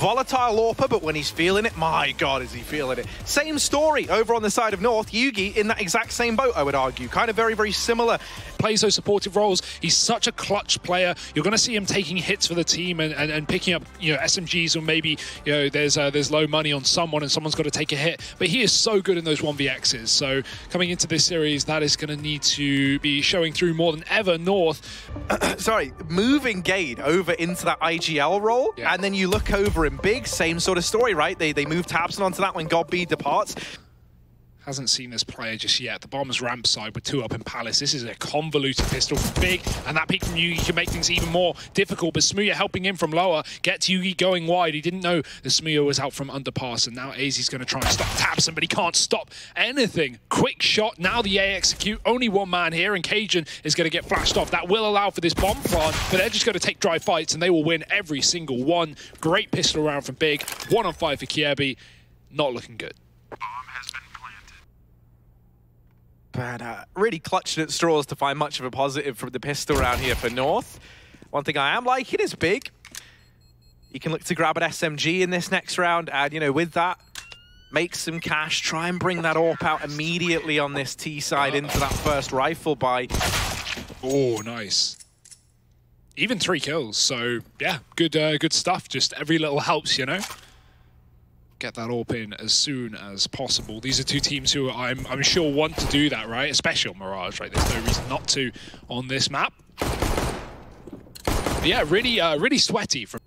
Volatile AWPer, but when he's feeling it, my God, is he feeling it. Same story over on the side of North. Yugi in that exact same boat, I would argue. Kind of very, very similar. Plays those supportive roles. He's such a clutch player. You're going to see him taking hits for the team and picking up, you know, SMGs, or maybe, you know, there's low money on someone and someone's got to take a hit. But he is so good in those 1vx's. So coming into this series, that is going to need to be showing through more than ever. North, sorry, moving Gade over into that IGL role, and then you look over in Big, same sort of story, right? They move Tabson onto that when God B departs. Hasn't seen this player just yet. The bomb's ramp side with 2 up in Palace. This is a convoluted pistol from Big, and that peek from Yugi can make things even more difficult, but Smooya helping him from lower, gets Yugi going wide. He didn't know the Smooya was out from underpass, and now AZ's going to try and stop Tabson, but he can't stop anything. Quick shot, now the A execute, only one man here, and Cajun is going to get flashed off. That will allow for this bomb plant, but they're just going to take dry fights, and they will win every single one. Great pistol round from Big, 1 on 5 for Kere, not looking good. But really clutching at straws to find much of a positive from the pistol round here for North. One thing I am liking is Big. You can look to grab an SMG in this next round, and, you know, with that, make some cash, try and bring that AWP out immediately on this T side into that first rifle buy. Oh, nice. Even 3 kills, so yeah, good stuff. Just every little helps, you know. Get that AWP in as soon as possible. These are 2 teams who I'm sure want to do that, right? Especially on Mirage, right? There's no reason not to on this map. But yeah, really sweaty from.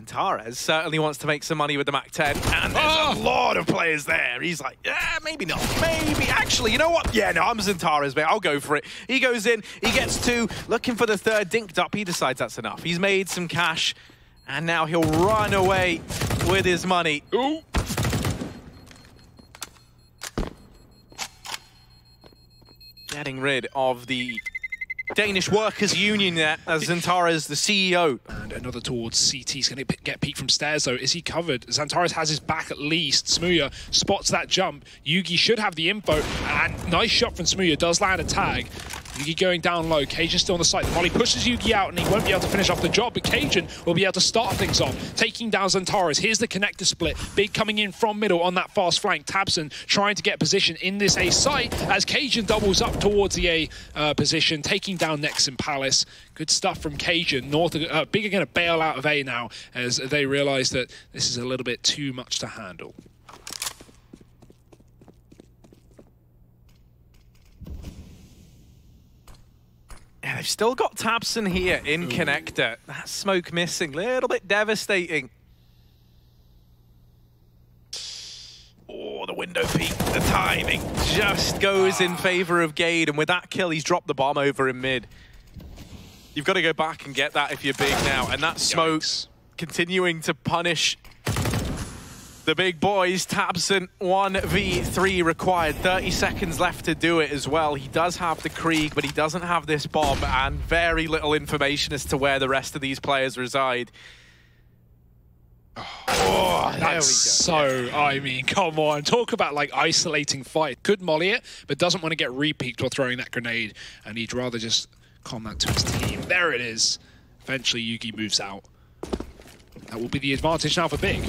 Zantares certainly wants to make some money with the MAC-10, and there's a lot of players there. He's like, yeah, maybe not. Maybe, actually, you know what? Yeah, no, I'm Zantares, mate. I'll go for it. He goes in, he gets 2, looking for the 3rd, dinked up. He decides that's enough. He's made some cash, and now he'll run away with his money. Ooh. Getting rid of the Danish Workers' Union there, as Zantares, the CEO. And another towards CT. He's going to get peeked from stairs, though. Is he covered? Zantares has his back at least. Smooya spots that jump. Yugi should have the info. And nice shot from Smooya. Does land a tag. Yugi going down low. Cajun still on the site. The molly pushes Yugi out, and he won't be able to finish off the job, but Cajun will be able to start things off, taking down Zantares. Here's the connector split. Big coming in from middle on that fast flank. Tabson trying to get position in this A site as Cajun doubles up towards the A position, taking down next in Palace. Good stuff from Cajun. North, Big are going to bail out of A now as they realize that this is a little bit too much to handle. Yeah, they've still got Tabson here in connector. That smoke missing, a little bit devastating. Oh, the window peak, the timing just goes in favor of Gade, and with that kill, he's dropped the bomb over in mid. You've got to go back and get that if you're Big now, and that smoke's continuing to punish the big boys. Tabson 1v3 required, 30 seconds left to do it as well. He does have the Krieg, but he doesn't have this bomb, and very little information as to where the rest of these players reside. Oh, that's so, I mean, come on. Talk about, like, isolating fight. Could molly it, but doesn't want to get re-peeked or throwing that grenade, and he'd rather just calm that to his team. There it is. Eventually, Yugi moves out. That will be the advantage now for Big.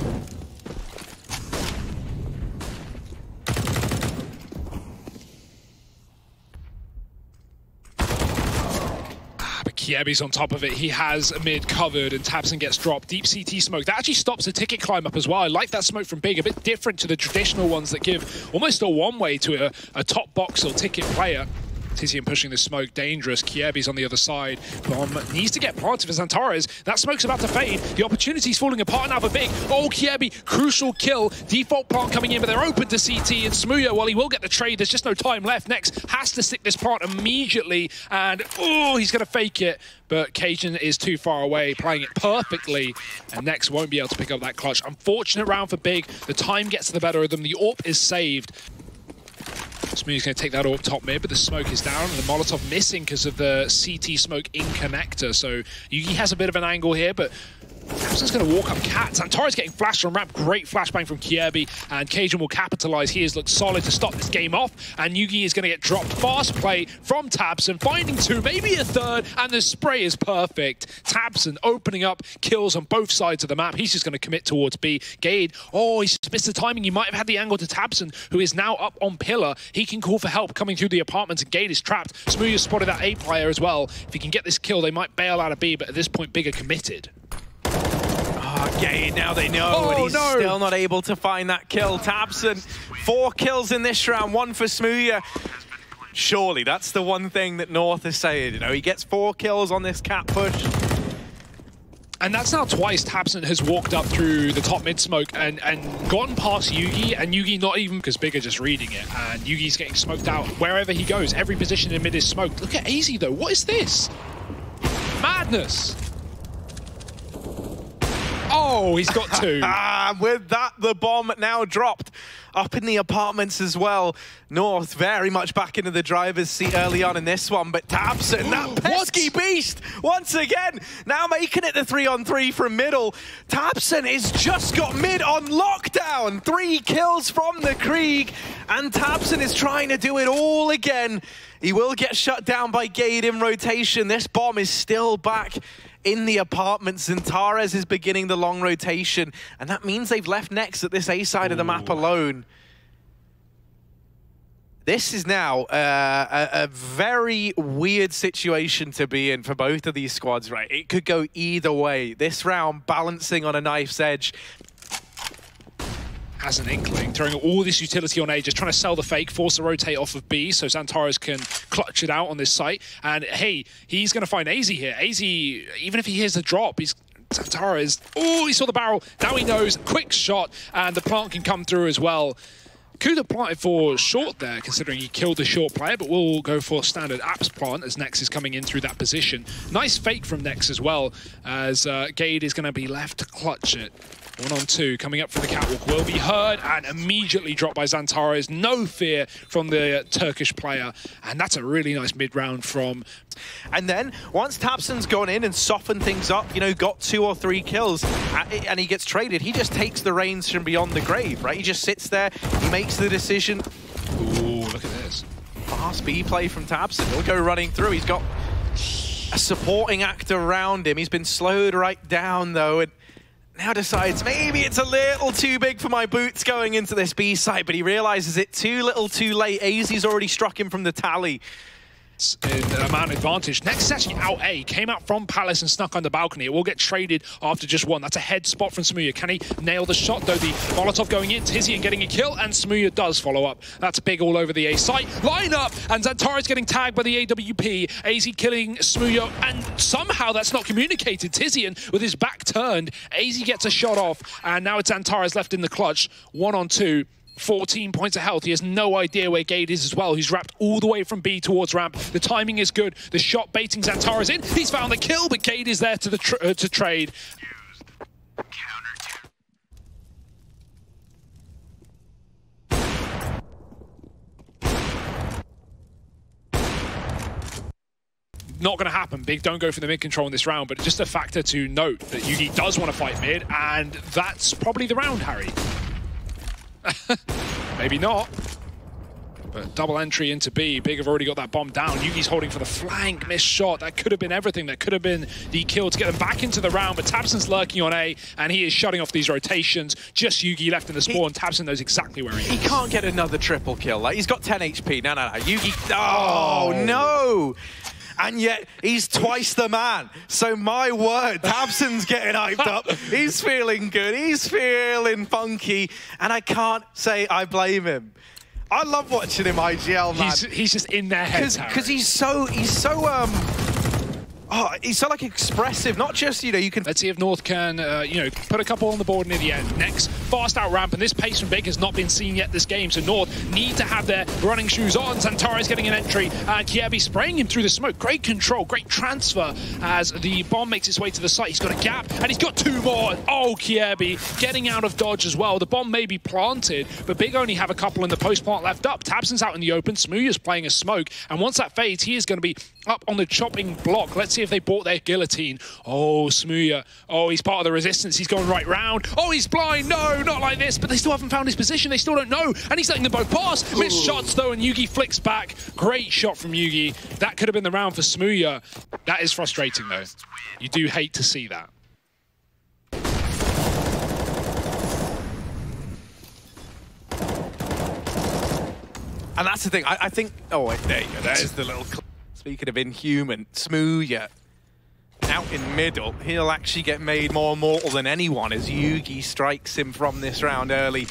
Kiebe's on top of it. He has mid covered, and Tabson gets dropped. Deep CT smoke. That actually stops the ticket climb up as well. I like that smoke from Big. A bit different to the traditional ones that give almost a one-way to a top box or ticket player. Tizian pushing the smoke, dangerous. Kiebe's on the other side. Bomb needs to get planted for Zantares. That smoke's about to fade. The opportunity's falling apart now for Big. Oh, Kiebe, crucial kill. Default plant coming in, but they're open to CT. And Smooya, well, he will get the trade. There's just no time left. Next has to stick this plant immediately. And, oh, he's going to fake it. But Cajun is too far away, playing it perfectly. And Next won't be able to pick up that clutch. Unfortunate round for Big. The time gets the better of them. The AWP is saved. Smooth's going to take that AWP top mid, but the smoke is down, and the Molotov missing because of the CT smoke in connector. So Yugi has a bit of an angle here, but Tabson's going to walk up Cat. Xantara's getting flashed on ramp. Great flashbang from Kere, and Cajun will capitalize. He has looked solid to stop this game off, and Yugi is going to get dropped. Fast play from Tabson, finding two, maybe a third, and the spray is perfect. Tabson opening up kills on both sides of the map. He's just going to commit towards B. Gade, oh, he's missed the timing. He might have had the angle to Tabson, who is now up on Pillar. He can call for help coming through the apartments, and Gade is trapped. Smooth spotted that A player as well. If he can get this kill, they might bail out of B, but at this point, Big are committed. Gade, now they know, and he's still not able to find that kill. Tabson, 4 kills in this round, 1 for Smooya. Surely that's the one thing that North is saying, you know, he gets 4 kills on this Cat push. And that's now twice Tabson has walked up through the top mid smoke and gone past Yugi, and Yugi not even, because Big are just reading it, and Yugi's getting smoked out wherever he goes. Every position in mid is smoked. Look at AZ though, what is this? Madness! Oh, he's got 2. With that, the bomb now dropped up in the apartments as well. North very much back into the driver's seat early on in this one, but Tabson, that pesky beast, once again, now making it the 3-on-3 from middle. Tabson has just got mid on lockdown. 3 kills from the Krieg, and Tabson is trying to do it all again. He will get shut down by Gade in rotation. This bomb is still back in the apartments, and Tares is beginning the long rotation, and that means they've left Nex at this A side of the map alone. This is now a very weird situation to be in for both of these squads, right? It could go either way. This round balancing on a knife's edge. Has an inkling, throwing all this utility on A, just trying to sell the fake, force the rotate off of B so Xantaras can clutch it out on this site. And hey, he's going to find AZ here. AZ, even if he hears the drop, Xantaras, oh, he saw the barrel. Now he knows, quick shot, and the plant can come through as well. Could have planted for short there, considering he killed the short player, but we'll go for standard apps plant as Nex is coming in through that position. Nice fake from Nex as well, as Gade is going to be left to clutch it. 1-on-2 coming up from the catwalk will be heard and immediately dropped by Xantaras. No fear from the Turkish player, and that's a really nice mid-round from. And then once Tabson's gone in and softened things up, you know, got 2 or 3 kills, and he gets traded, he just takes the reins from beyond the grave, right? He just sits there, he makes the decision. Ooh, look at this. Fast B play from Tabson. He'll go running through. He's got a supporting actor around him. He's been slowed right down though, and now decides maybe it's a little too big for my boots going into this B site, but he realizes it too little too late. AZ's already struck him from the tally. In amount advantage. Next is actually out A. Came out from Palace and snuck on the balcony. It will get traded after just 1. That's a head spot from Smooya. Can he nail the shot though? The Molotov going in. Tizzy and getting a kill, and Smooya does follow up. That's Big all over the A site. Line up, and Xantaras getting tagged by the AWP. AZ killing Smooya, and somehow that's not communicated. Tizian with his back turned. AZ gets a shot off, and now it's Xantaras left in the clutch. 1-on-2. 14 points of health. He has no idea where Gade is as well. He's wrapped all the way from B towards ramp. The timing is good. The shot baiting Xantaras in. He's found the kill, but Gade is there to trade. Not going to happen. Big don't go for the mid control in this round, but just a factor to note that Yugi does want to fight mid, and that's probably the round, Harry. Maybe not. But double entry into B. Big have already got that bomb down. Yugi's holding for the flank. Missed shot. That could have been everything. That could have been the kill to get them back into the round. But Tabson's lurking on A, and he is shutting off these rotations. Just Yugi left in the spawn. Tabson knows exactly where he is. He can't get another triple kill. Like, he's got 10 HP. No. Yugi. Oh, no. And yet, he's twice the man. So my word, Tabson's getting hyped up. He's feeling good. He's feeling funky. And I can't say I blame him. I love watching him IGL, man. He's just in their heads, because he's so like expressive. Not just, you know, you can. Let's see if North can, you know, put a couple on the board near the end. Next, fast out ramp, and this pace from Big has not been seen yet this game. So North need to have their running shoes on. Xantaras getting an entry, and Kere spraying him through the smoke. Great control, great transfer as the bomb makes its way to the site. He's got a gap, and he's got 2 more. Oh, Kere getting out of dodge as well. The bomb may be planted, but Big only have a couple in the post plant left up. Tabson's out in the open. Smooya's playing a smoke, and once that fades, he is going to be up on the chopping block. Let's see especially if they bought their guillotine. Oh, Smooya. Oh, he's part of the resistance. He's going right round. Oh, he's blind. No, not like this. But they still haven't found his position. They still don't know. And he's letting them both pass. Missed shots, though, and Yugi flicks back. Great shot from Yugi. That could have been the round for Smooya. That is frustrating, though. You do hate to see that. And that's the thing. I think... Oh, wait, there you go. There's the little... Speaking of inhuman, Smooya out in middle. He'll actually get made more mortal than anyone as Yugi strikes him from this round early.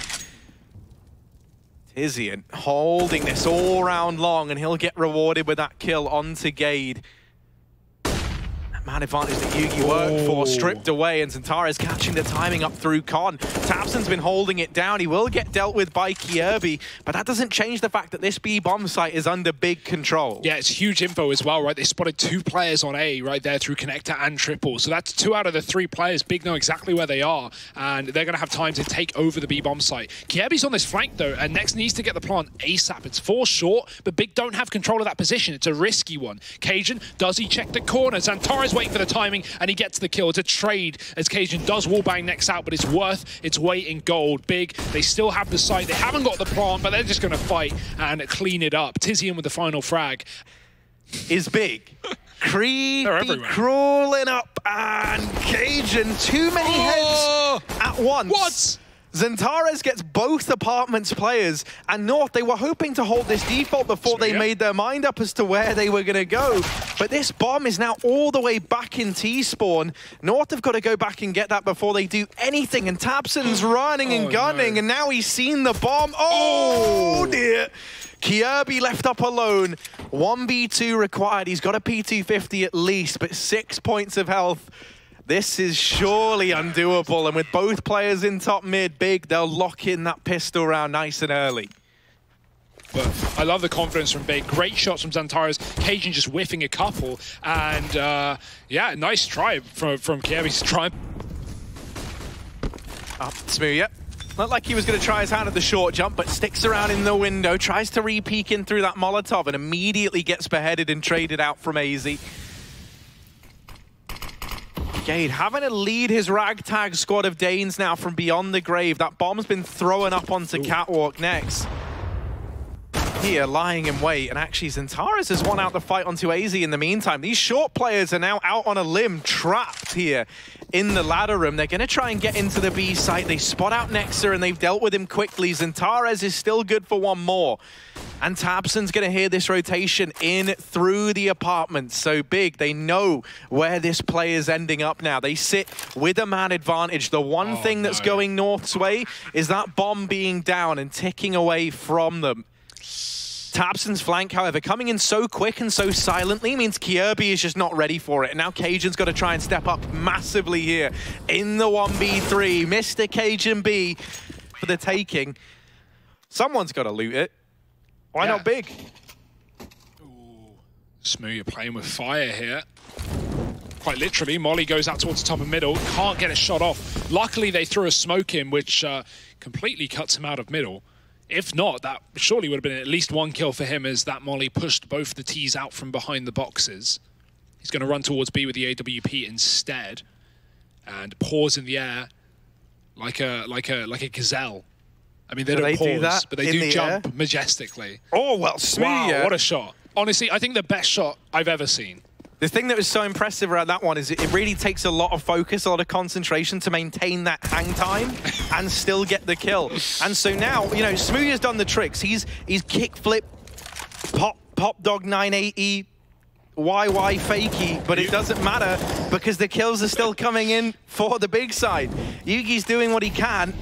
Tizian holding this all round long, and he'll get rewarded with that kill onto Gade. Man advantage that Yugi worked for, stripped away, and Zentare's catching the timing up through Con. tabseN's been holding it down. He will get dealt with by Kere, but that doesn't change the fact that this B bomb site is under big control. Yeah, it's huge info as well, right? They spotted 2 players on A right there through connector and triple. So that's 2 out of the 3 players. Big know exactly where they are, and they're going to have time to take over the B bomb site. Kere's on this flank, though, and Next needs to get the plant ASAP. It's 4 short, but Big don't have control of that position. It's a risky one. Cajun, does he check the corner? Zentare's waiting for the timing, and he gets the kill. It's a trade as Cajun does wallbang Next out, but it's worth its weight in gold. Big, they still have the site. They haven't got the plant, but they're just going to fight and clean it up. Tizian with the final frag. Is Big. Creepy crawling up, and Cajun, too many heads at once. What? Zentares gets both apartments players, and North, they were hoping to hold this default before they made their mind up as to where they were going to go. But this bomb is now all the way back in T-spawn. North have got to go back and get that before they do anything, and tabseN's running and gunning, and now he's seen the bomb. Oh dear. Kere left up alone. 1v2 required. He's got a P250 at least, but 6 points of health. This is surely undoable, and with both players in top mid, Big, they'll lock in that pistol round nice and early. But I love the confidence from Big. Great shots from Zentares. Cajun just whiffing a couple, and yeah, nice try from Kere's try. Up Smooya. Looked like he was going to try his hand at the short jump, but sticks around in the window, tries to re-peek in through that Molotov, and immediately gets beheaded and traded out from AZ. Gade having to lead his ragtag squad of Danes now from beyond the grave. That bomb's been thrown up onto Catwalk Next. Here, lying in wait, and actually Zentares has won out the fight onto AZ in the meantime. These short players are now out on a limb, trapped here in the ladder room. They're going to try and get into the B site. They spot out Nexa, and they've dealt with him quickly. Zentares is still good for one more. And tabseN's going to hear this rotation in through the apartments. So Big, they know where this play is ending up now. They sit with a man advantage. The one thing that's going North's way is that bomb being down and ticking away from them. tabseN's flank, however, coming in so quick and so silently means Kere is just not ready for it. And now Cajun's got to try and step up massively here in the 1v3. Mr. Cajun B for the taking. Someone's got to loot it. Why not Big? Ooh, Smooya playing with fire here. Quite literally, Molly goes out towards the top of middle. Can't get a shot off. Luckily, they threw a smoke in, which completely cuts him out of middle. If not, that surely would have been at least 1 kill for him, as that Molly pushed both the T's out from behind the boxes. He's going to run towards B with the AWP instead, and pause in the air like a gazelle. I mean, they don't pause, but they do jump majestically. Oh, well, Smooya. Wow, what a shot. Honestly, I think the best shot I've ever seen. The thing that was so impressive around that one is it really takes a lot of focus, a lot of concentration to maintain that hang time and still get the kill. And so now, you know, Smooya's done the tricks. He's kickflip, pop dog 980, YY fakey, but it doesn't matter because the kills are still coming in for the big side. Yugi's doing what he can.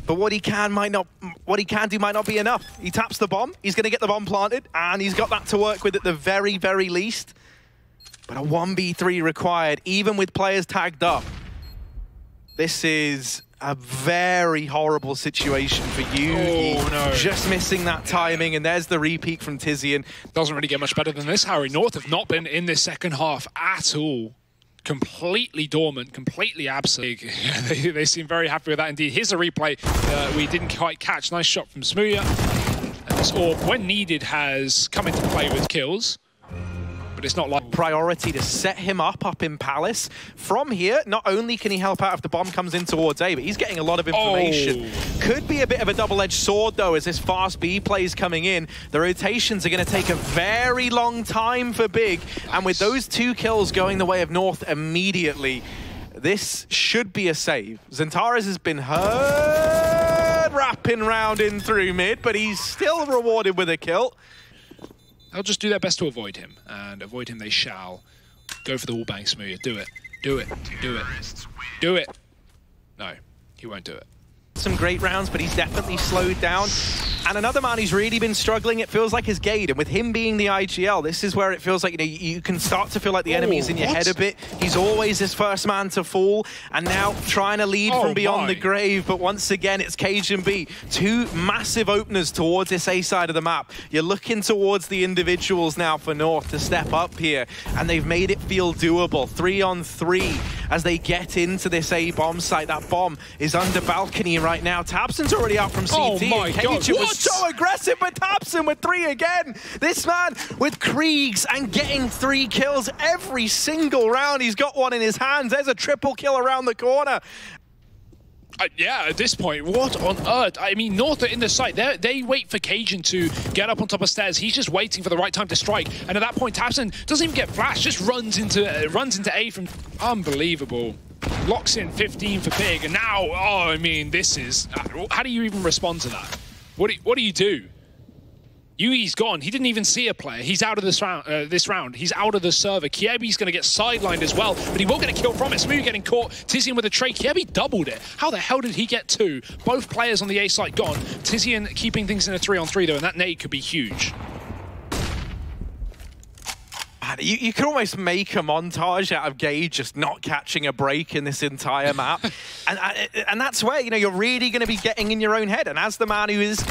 But what he can do might not be enough. He taps the bomb, he's going to get the bomb planted, and he's got that to work with at the very, very least. But a 1v3 required, even with players tagged up. This is a very horrible situation for Yugi. Oh, no. Just missing that timing, and there's the repeat from Tizian. Doesn't really get much better than this, Harry. North have not been in this second half at all. Completely dormant, completely absent. They seem very happy with that indeed. Here's a replay we didn't quite catch. Nice shot from Smooya. And this orb, when needed, has come into play with kills. But but it's not like priority to set him up in Palace. From here, not only can he help out if the bomb comes in towards A, but he's getting a lot of information. Could be a bit of a double-edged sword, though, as this fast B play is coming in. The rotations are going to take a very long time for Big, and with those 2 kills going the way of North immediately, this should be a save. Xantares has been hurt, wrapping round in through mid, but he's still rewarded with a kill. They'll just do their best to avoid him, and avoid him they shall. Go for the wall bang, Smooya. Do it. Do it. Do it. Do it. No, he won't do it. Some great rounds, but he's definitely slowed down. And another man who's really been struggling, it feels like, is Giden. And with him being the IGL, this is where it feels like, you know, you can start to feel like the enemy's in your head a bit. He's always this first man to fall, and now trying to lead from beyond the grave. But once again, it's KGB. 2 massive openers towards this A side of the map. You're looking towards the individuals now for North to step up here, and they've made it feel doable. 3-on-3 as they get into this A bomb site. That bomb is under balcony right now. tabseN's already out from CT. Oh my God, was so aggressive, but tabseN with 3 again. This man with Kriegs and getting 3 kills every single round. He's got one in his hands. There's a triple kill around the corner. Yeah, at this point, what on earth? I mean, North are in the site. They wait for Cajun to get up on top of stairs. He's just waiting for the right time to strike. And at that point, tabseN doesn't even get flashed, just runs into A from... Unbelievable. Locks in 15 for Big, and now, oh, I mean, this is... how do you even respond to that? What do you do? Yui's gone. He didn't even see a player. He's out of this round. He's out of the server. Kiebe's going to get sidelined as well, but he will get a kill from it. Smooya getting caught. Tizian with a trade. Kiebe doubled it. How the hell did he get 2? Both players on the A site gone. Tizian keeping things in a 3-on-3 though, and that nade could be huge. You can almost make a montage out of Gage just not catching a break in this entire map. and that's where, you know, you're really going to be getting in your own head. And as the man who is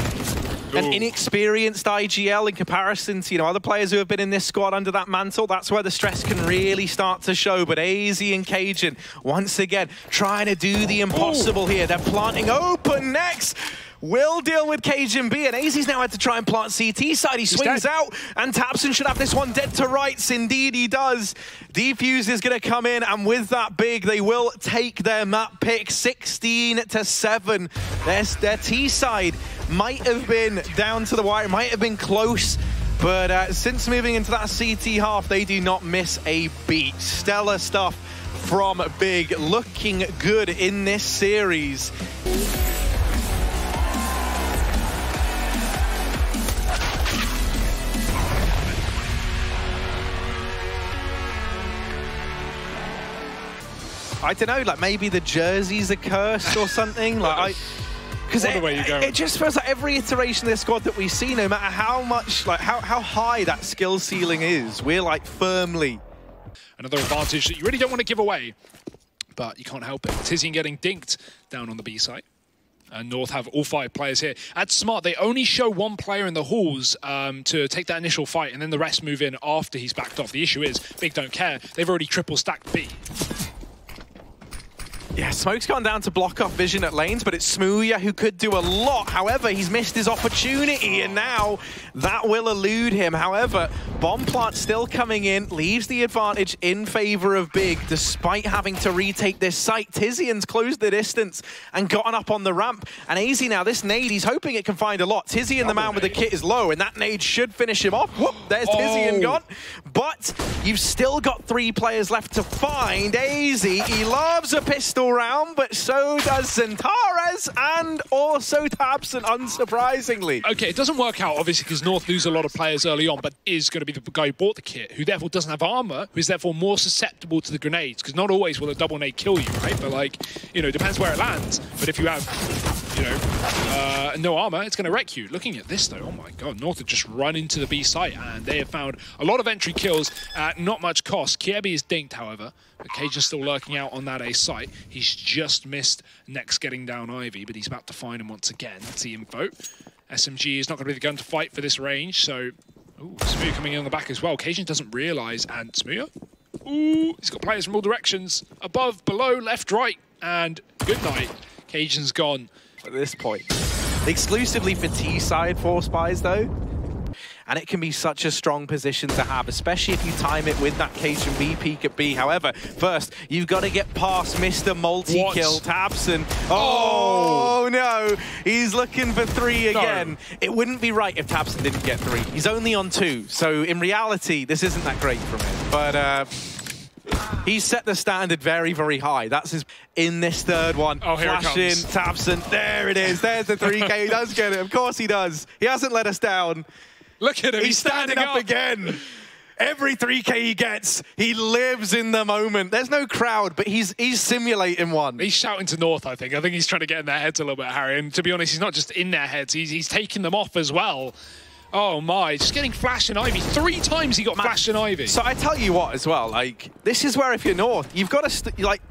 an inexperienced IGL in comparison to, you know, other players who have been in this squad under that mantle, that's where the stress can really start to show. But AZ and Cajun, once again, trying to do the impossible here. They're planting open next. Will deal with KGB, and AZ's now had to try and plant CT side. He swings out, and tabseN should have this one dead to rights. Indeed he does. Defuse is going to come in, and with that Big, they will take their map pick 16-7. Their T side might have been down to the wire, might have been close, but since moving into that CT half, they do not miss a beat. Stellar stuff from Big, looking good in this series. I don't know, like maybe the jerseys are cursed or something. Like, because it just feels like every iteration of this squad that we see, no matter how much, like how high that skill ceiling is, we're like firmly. Another advantage that you really don't want to give away, but you can't help it. Tizian getting dinked down on the B site. And North have all 5 players here. At Smart, they only show 1 player in the halls to take that initial fight, and then the rest move in after he's backed off. The issue is, Big don't care. They've already triple stacked B. Yeah, Smoke's gone down to block off vision at lanes, but it's Smooya who could do a lot. However, he's missed his opportunity, and now that will elude him. However, Bomb Plant still coming in, leaves the advantage in favor of Big, despite having to retake this site. Tizian's closed the distance and gotten up on the ramp. And AZ now, this nade, he's hoping it can find a lot. Tizian, the man with the kit, is low, and that nade should finish him off. Whoop, there's Tizian gone. But you've still got 3 players left to find. AZ, he loves a pistol round, but so does Xantares and also tabseN, unsurprisingly. Okay, it doesn't work out, obviously, because North lose a lot of players early on, but is going to be the guy who bought the kit, who therefore doesn't have armor, who is therefore more susceptible to the grenades, because not always will a double nade kill you, right? But, like, you know, it depends where it lands. But if you have, you know, no armor, it's going to wreck you. Looking at this, though, oh my God, North have just run into the B site, and they have found a lot of entry kills at not much cost. Kiebe is dinked, however. But Cage is still lurking out on that A site. He's just missed Next getting down Ivy, but he's about to find him once again. That's the info. SMG is not going to be the gun to fight for this range, so... Ooh, Smooya coming in on the back as well. Cajun doesn't realise, and Smooya? Ooh, he's got players from all directions. Above, below, left, right, and good night. Cajun's gone. At this point. Exclusively for T-side for Spies, though. and it can be such a strong position to have, especially if you time it with that Cajun B peek at B. However, first, you've got to get past Mr. Multi-Kill Tabson. Oh, no, he's looking for 3 again. No. It wouldn't be right if Tabson didn't get 3. He's only on 2, so in reality, this isn't that great from him. But he's set the standard very, very high. That's his in this third one. Oh, here Flash in, Tabson. There it is. There's the 3K. He does get it. Of course he does. He hasn't let us down. Look at him. He's standing up again. Every 3K he gets, he lives in the moment. There's no crowd, but he's simulating one. He's shouting to North, I think. I think he's trying to get in their heads a little bit, Harry. And to be honest, he's not just in their heads. He's taking them off as well. Oh my, just getting Flash and Ivy. 3 times he got Flash and Ivy. So I tell you what as well, like, this is where if you're North, you've got to, like,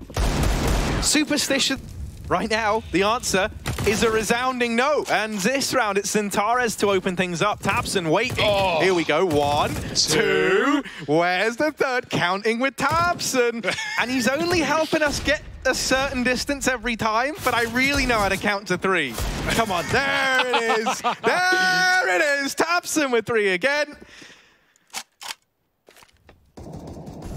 superstition right now, the answer is a resounding no. And this round, it's Xantares to open things up. Tabson waiting. Oh. Here we go. 1, 2. Where's the third? Counting with Tabson. And he's only helping us get a certain distance every time, but I really know how to count to 3. Come on, there it is. There it is. Tabson with 3 again.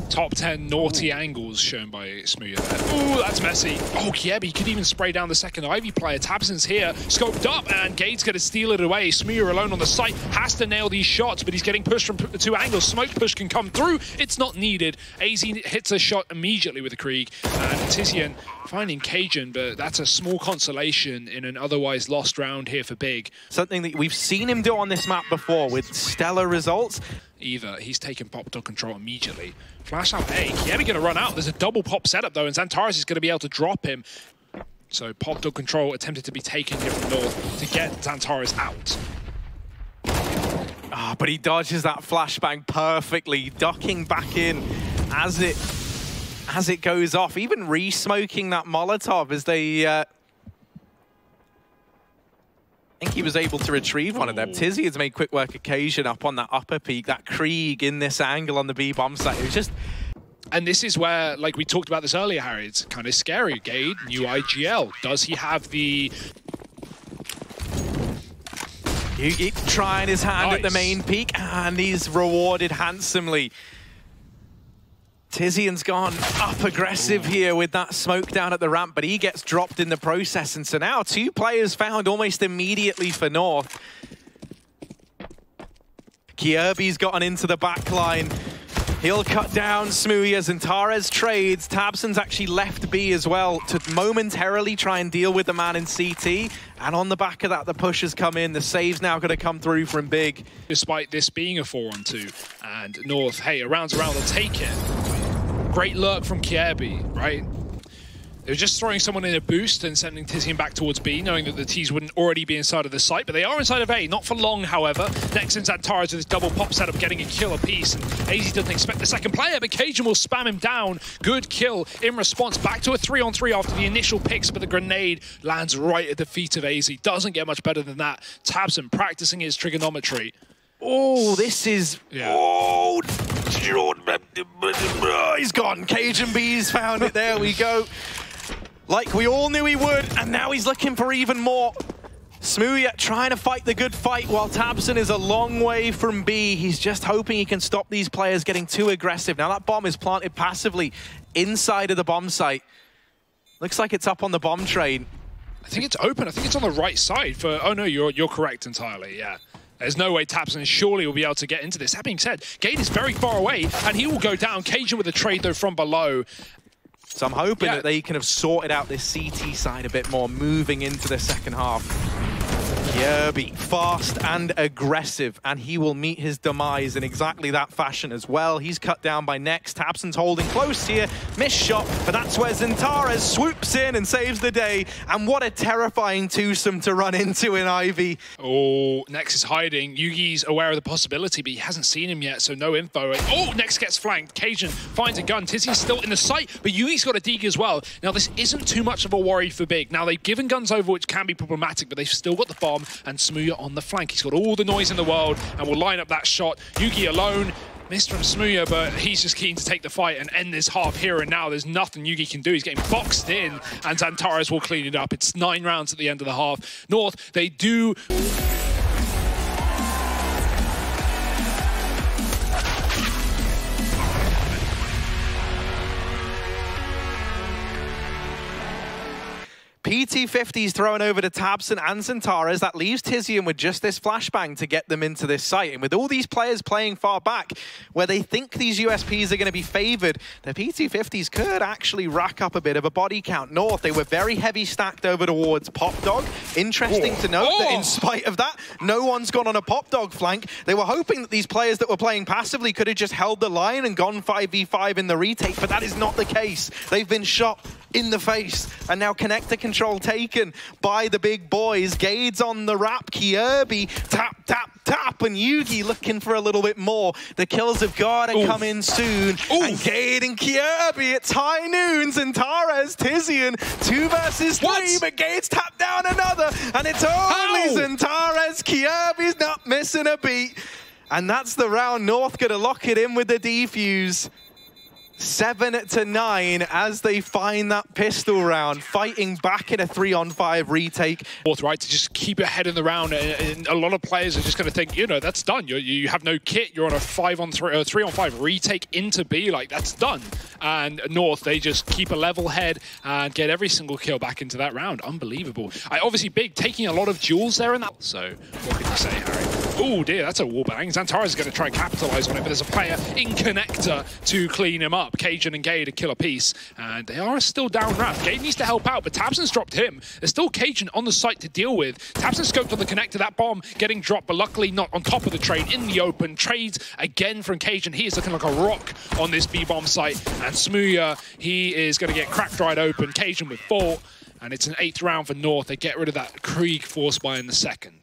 Top 10 naughty angles shown by Smooya there. Ooh, that's messy. Oh, Kere, he could even spray down the second Ivy player. Tabson's here, scoped up, and Gade's going to steal it away. Smooya alone on the site, has to nail these shots, but he's getting pushed from 2 angles. Smoke push can come through. It's not needed. AZ hits a shot immediately with the Krieg, and Tizian finding Cajun, but that's a small consolation in an otherwise lost round here for Big. Something that we've seen him do on this map before with stellar results. Either he's taken pop dog control immediately. Flash out A. Kere going to run out. There's a double pop setup though, and Xantares is going to be able to drop him. So pop dog control attempted to be taken here from North to get Xantares out. Ah, but he dodges that flashbang perfectly, ducking back in as it goes off, even re-smoking that Molotov as they I think he was able to retrieve one of them. Tizzy has made quick work occasion up on that upper peak. That Krieg in this angle on the B bomb site. It was just... And this is where, like we talked about this earlier, Harry, it's kind of scary. Gade, new IGL. Does he have the... Yugi trying his hand at the main peak, and he's rewarded handsomely. Tizian's gone up aggressive here with that smoke down at the ramp, but he gets dropped in the process. And so now 2 players found almost immediately for North. Kierby's gotten into the back line. He'll cut down Smooya. Xantares trades. Tabson's actually left B as well to momentarily try and deal with the man in CT. And on the back of that, the push has come in. The save's now going to come through from Big. Despite this being a 4-on-2, and North, hey, a round's around, they'll take it. Great lurk from Kere, right? They were just throwing someone in a boost and sending Tizian back towards B, knowing that the T's wouldn't already be inside of the site, but they are inside of A, not for long, however. Next in Xantares with his double pop setup, getting a kill apiece, and AZ doesn't expect the second player, but Cajun will spam him down. Good kill in response, back to a 3-on-3 after the initial picks, but the grenade lands right at the feet of AZ. Doesn't get much better than that. Tabson practicing his trigonometry. Oh, this is... Yeah. Oh, he's gone. Cajun B's found it. There we go. Like we all knew he would, and now he's looking for even more. Smooya trying to fight the good fight while Tabson is a long way from B. He's just hoping he can stop these players getting too aggressive. Now that bomb is planted passively inside of the bomb site. Looks like it's up on the bomb train. I think it's open. I think it's on the right side for... Oh no, you're correct entirely, yeah. There's no way Tabson surely will be able to get into this. That being said, Gade is very far away, and he will go down. Cajun with a trade, though, from below. So I'm hoping that they can have sorted out this CT side a bit more, moving into the second half. Kere, fast and aggressive, and he will meet his demise in exactly that fashion as well. He's cut down by Next. Tabson's holding close here. Missed shot, but that's where Xantares swoops in and saves the day. And what a terrifying twosome to run into in Ivy. Oh, Next is hiding. Yugi's aware of the possibility, but he hasn't seen him yet, so no info. Oh, Next gets flanked. Cajun finds a gun. Tizian's still in the sight, but Yugi's got a dig as well. Now, this isn't too much of a worry for Big. Now, they've given guns over, which can be problematic, but they've still got the bomb, and Smooya on the flank. He's got all the noise in the world and will line up that shot. Yugi alone, missed from Smooya, but he's just keen to take the fight and end this half here and now. There's nothing Yugi can do. He's getting boxed in, and Xantares will clean it up. It's 9 rounds at the end of the half. North, they do... PT50's thrown over to Tabson and Xantares. That leaves Tizian with just this flashbang to get them into this site. And with all these players playing far back, where they think these USPs are going to be favored, the PT50s could actually rack up a bit of a body count. North, they were very heavy stacked over towards Pop Dog. Interesting to note that in spite of that, no one's gone on a Pop Dog flank. They were hoping that these players that were playing passively could have just held the line and gone 5v5 in the retake, but that is not the case. They've been shot in the face, and now connector control taken by the big boys. Gade's on the wrap, Kere, tap, tap, tap, and Yugi looking for a little bit more. The kills have got to come in soon. And Gade and Kere, it's high noon. Xantares, Tizian, 2 versus 3, but Gade's tapped down another, and it's only Xantares. Kere's not missing a beat, and that's the round. North gonna lock it in with the defuse. 7-9 as they find that pistol round, fighting back in a 3-on-5 retake. Fourth, right, to just keep ahead in the round, and a lot of players are just going to think, you know, that's done. You have no kit. You're on a 3-on-5 retake into B, like that's done. And North, they just keep a level head and get every single kill back into that round. Unbelievable. Obviously, Big taking a lot of duels there in that. So what can you say, Harry? Oh dear, that's a wallbang. Xantares is going to try and capitalize on it, but there's a player in connector to clean him up. Cajun and Gade a kill apiece, and they are still down wrapped. Gade needs to help out, but Tabson's dropped him. There's still Cajun on the site to deal with. Tabson scoped on the connector, that bomb getting dropped, but luckily not on top of the train, in the open. Trades again from Cajun. He is looking like a rock on this B-bomb site, and Smooya, he is going to get cracked right open. Cajun with 4, and it's an 8th round for North. They get rid of that Krieg force buy in the 2nd.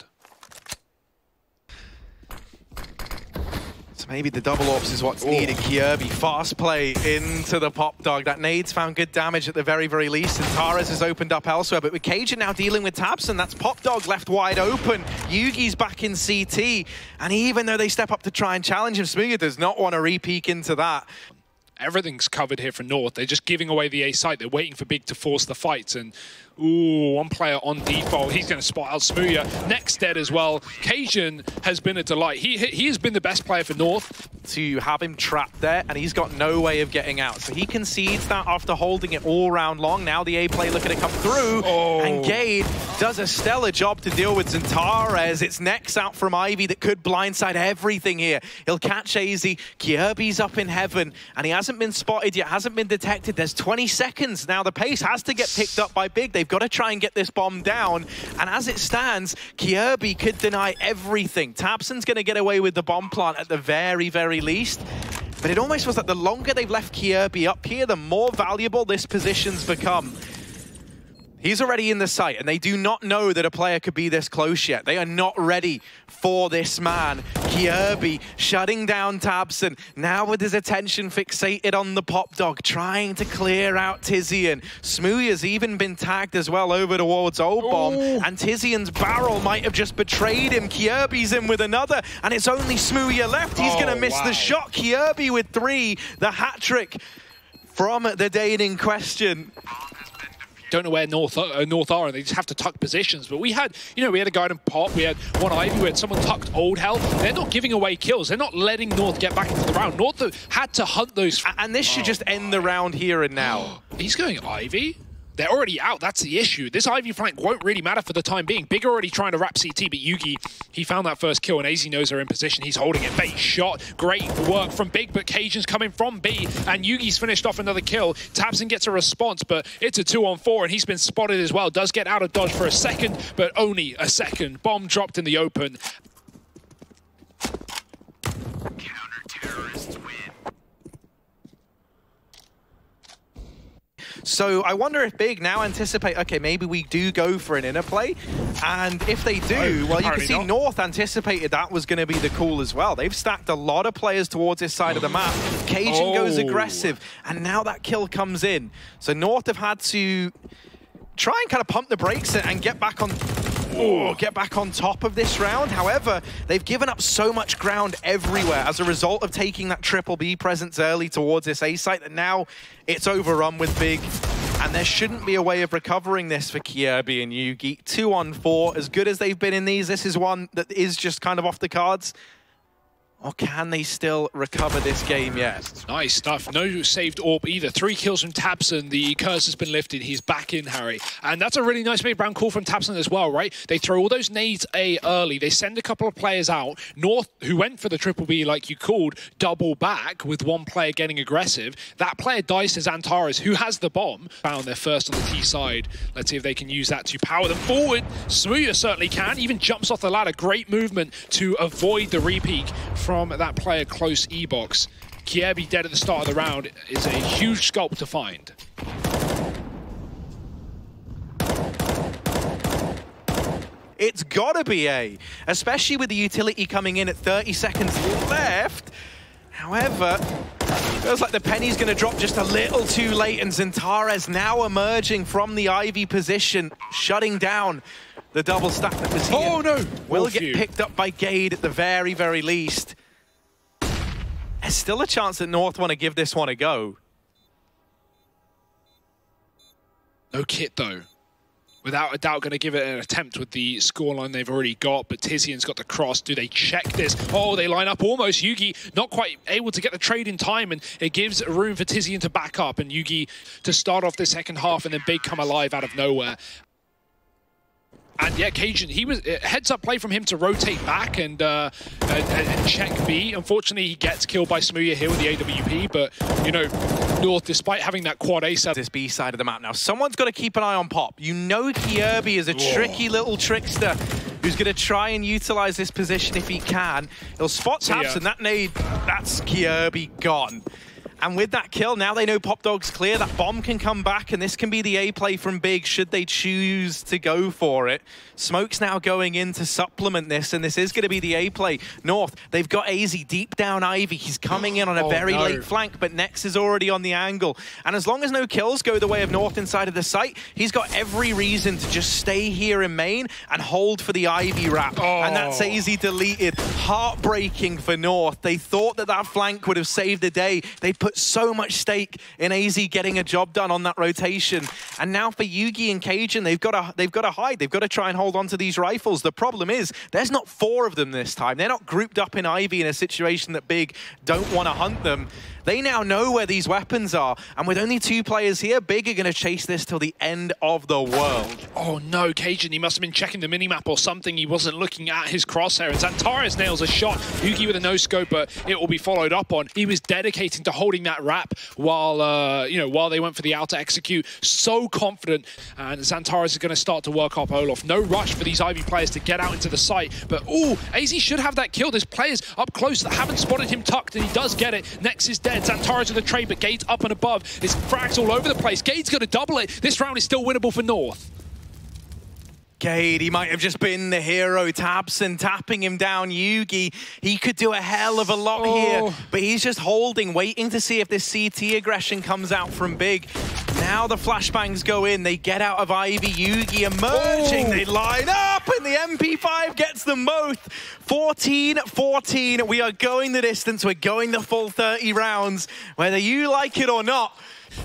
Maybe the double ops is what's needed. Kere, fast play into the Pop Dog. That nade's found good damage at the very, very least. And Tares has opened up elsewhere. But with Cajun now dealing with Tabson, that's Pop Dog left wide open. Yugi's back in CT. And even though they step up to try and challenge him, Smooya does not want to re-peek into that. Everything's covered here for North. They're just giving away the A site. They're waiting for Big to force the fight. And ooh, one player on default. He's going to spot out Smooya. Next dead as well. Cajun has been a delight. He has been the best player for North. To have him trapped there, and he's got no way of getting out. So he concedes that after holding it all round long. Now the A play looking to come through. And Gade does a stellar job to deal with Xantares. It's next out from Ivy that could blindside everything here. He'll catch AZ. Kyebe's up in heaven, and he hasn't been spotted yet, hasn't been detected. There's 20 seconds. Now the pace has to get picked up by Big. They've got to try and get this bomb down. And as it stands, Kere could deny everything. Tabson's going to get away with the bomb plant at the very, very least. But it almost was that the longer they've left Kere up here, the more valuable this position's become. He's already in the site, and they do not know that a player could be this close yet. They are not ready for this man. Kere shutting down Tabson, now with his attention fixated on the Pop Dog, trying to clear out Tizian. Smooya's even been tagged as well over towards Old Bomb, and Tizian's barrel might have just betrayed him. Kere's in with another, and it's only Smooya left. He's going to miss the shot. Kere with 3, the hat-trick from the Dane in question. Don't know where North are, and they just have to tuck positions. But we had, we had a guy in Pop, we had one Ivy, we had someone tucked Old Hell. They're not giving away kills. They're not letting North get back into the round. North had to hunt those. And this should just end the round here and now. He's going Ivy? They're already out. That's the issue. This Ivy flank won't really matter for the time being. Big already trying to wrap CT, but Yugi, he found that first kill, and AZ knows they're in position. He's holding it. Bait shot. Great work from Big, but Cajun's coming from B, and Yugi's finished off another kill. Tabson gets a response, but it's a 2-on-4, and he's been spotted as well. Does get out of dodge for a second, but only a second. Bomb dropped in the open. Counter-terrorists win. So I wonder if Big now anticipate, okay, maybe we do go for an inner play. And if they do, well, you can see North anticipated that was going to be the call as well. They've stacked a lot of players towards this side of the map. Cajun goes aggressive, and now that kill comes in. So North have had to try and kind of pump the brakes and get back on top of this round. However, they've given up so much ground everywhere as a result of taking that triple B presence early towards this A site that now it's overrun with Big. And there shouldn't be a way of recovering this for Kere and Yugi. 2-on-4, as good as they've been in these, this is one that is just kind of off the cards. Or can they still recover this game yet? Nice stuff. No saved AWP either. 3 kills from tabseN. The curse has been lifted. He's back in, Harry. And that's a really nice mid-round call from tabseN as well, right? They throw all those nades A early. They send a couple of players out. North, who went for the triple B like you called, double back with one player getting aggressive. That player dies to Xantares, who has the bomb. Found their first on the T side. Let's see if they can use that to power them forward. Smooya certainly can. Even jumps off the ladder. Great movement to avoid the repeat from that player close E-box. Kere dead at the start of the round is a huge sculpt to find. It's gotta be A, especially with the utility coming in at 30 seconds left. However, feels like the penny's gonna drop just a little too late, and Xantares now emerging from the Ivy position, shutting down the double stack that was here. Oh no! Will get picked up by Gade at the very, very least. There's still a chance that North want to give this one a go. No kit though. Without a doubt going to give it an attempt with the scoreline they've already got, but Tizian's got the cross. Do they check this? Oh, they line up almost. Yugi not quite able to get the trade in time, and it gives room for Tizian to back up and Yugi to start off the second half, and then Big come alive out of nowhere. And yeah, Cajun, he was heads up play from him to rotate back and check B. Unfortunately, he gets killed by Smooya here with the AWP, but you know, North, despite having that quad A set, this B side of the map now. Someone's got to keep an eye on Pop. You know, Kere is a tricky little trickster who's going to try and utilize this position if he can. He'll spot tabseN, that nade, that's Kere gone. And with that kill, now they know Pop Dog's clear. That bomb can come back, and this can be the A play from Big should they choose to go for it. Smoke's now going in to supplement this, and this is going to be the A play. North, they've got AZ deep down Ivy. He's coming in on a very late flank, but Nex is already on the angle. And as long as no kills go the way of North inside of the site, he's got every reason to just stay here in main and hold for the Ivy wrap. And that's AZ deleted. Heartbreaking for North. They thought that that flank would have saved the day. They put so much stake in AZ getting a job done on that rotation. And now for Yugi and Cajun, they've got to hide. They've got to try and hold on to these rifles. The problem is there's not 4 of them this time. They're not grouped up in Ivy in a situation that Big don't want to hunt them. They now know where these weapons are, and with only 2 players here, Big are going to chase this till the end of the world. Oh no, Cajun, he must have been checking the minimap or something. He wasn't looking at his crosshair, and Xantares nails a shot. Yugi with a no-scope, but it will be followed up on. He was dedicating to holding that wrap while, you know, while they went for the outer execute. So confident, and Xantares is going to start to work up Olaf. No rush for these Ivy players to get out into the site, but ooh, AZ should have that kill. There's players up close that haven't spotted him tucked, and he does get it. Nex is dead. Xantares with the trade, but Gade's up and above. There's frags all over the place. Gade's going to double it. This round is still winnable for North. Gade, he might have just been the hero. tabseN tapping him down. Yugi, he could do a hell of a lot here, but he's just holding, waiting to see if this CT aggression comes out from Big. Now the flashbangs go in. They get out of Ivy. Yugi emerging. They line up, and the MP5 gets them both. 14-14. We are going the distance. We're going the full 30 rounds, whether you like it or not.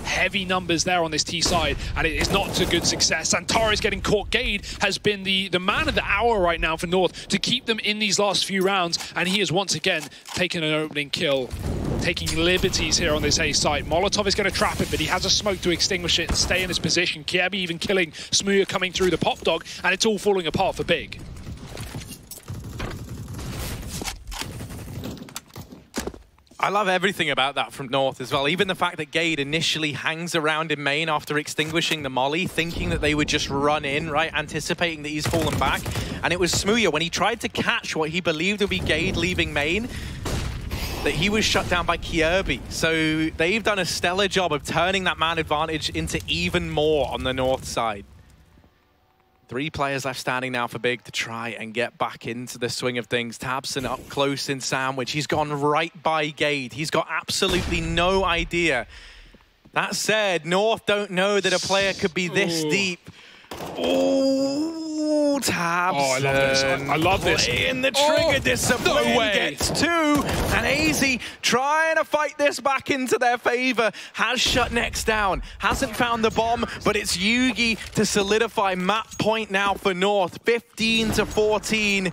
Heavy numbers there on this T side, and it is not a good success. Xantares getting caught. Gade has been the man of the hour right now for North to keep them in these last few rounds, and he has once again taken an opening kill, taking liberties here on this A site. Molotov is going to trap him, but he has a smoke to extinguish it and stay in his position. Kere even killing Smooya coming through the Pop Dog, and it's all falling apart for Big. I love everything about that from North as well. Even the fact that Gade initially hangs around in main after extinguishing the molly, thinking that they would just run in, right? Anticipating that he's fallen back. And it was Smooya, when he tried to catch what he believed would be Gade leaving main, that he was shut down by Kere. So they've done a stellar job of turning that man advantage into even more on the North side. 3 players left standing now for Big to try and get back into the swing of things. tabseN up close in sandwich. He's gone right by Gade. He's got absolutely no idea. That said, North don't know that a player could be this deep. Ooh, tabseN. Oh, I love this. I love this. In the trigger discipline. No way. Gets 2. And AZ trying to fight this back into their favor. Has shut Nex down. Hasn't found the bomb, but it's Yugi to solidify map point now for North. 15-14.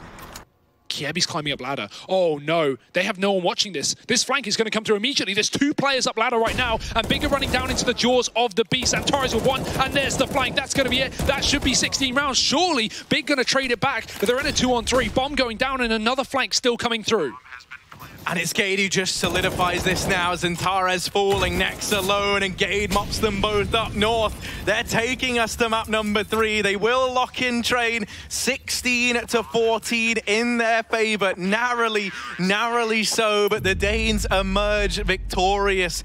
Kiere's climbing up ladder. Oh no, they have no one watching this. This flank is going to come through immediately. There's 2 players up ladder right now, and Big are running down into the jaws of the beast. And Torres with 1, and there's the flank. That's going to be it. That should be 16 rounds. Surely Big going to trade it back, but they're in a 2-on-3. Bomb going down, and another flank still coming through. And it's Gade who just solidifies this now. Zantares falling, Nex alone, and Gade mops them both up north. They're taking us to map number 3. They will lock in train 16-14 in their favor. Narrowly so, but the Danes emerge victorious.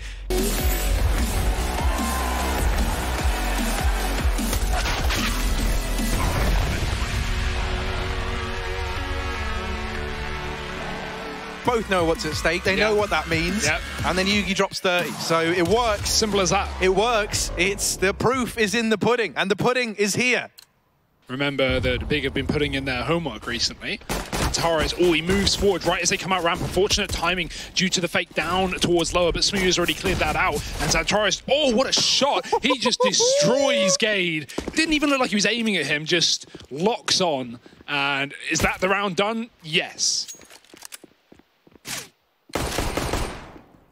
Both know what's at stake. They know what that means. And then Yugi drops 30. So it works. Simple as that. It works. It's the proof is in the pudding, and the pudding is here. Remember that Big have been putting in their homework recently. Torres, he moves forward right as they come out ramp. Unfortunate timing due to the fake down towards lower, but Smooth has already cleared that out. And Zantares, what a shot! He just destroys Gade. Didn't even look like he was aiming at him, just locks on. And is that the round done? Yes.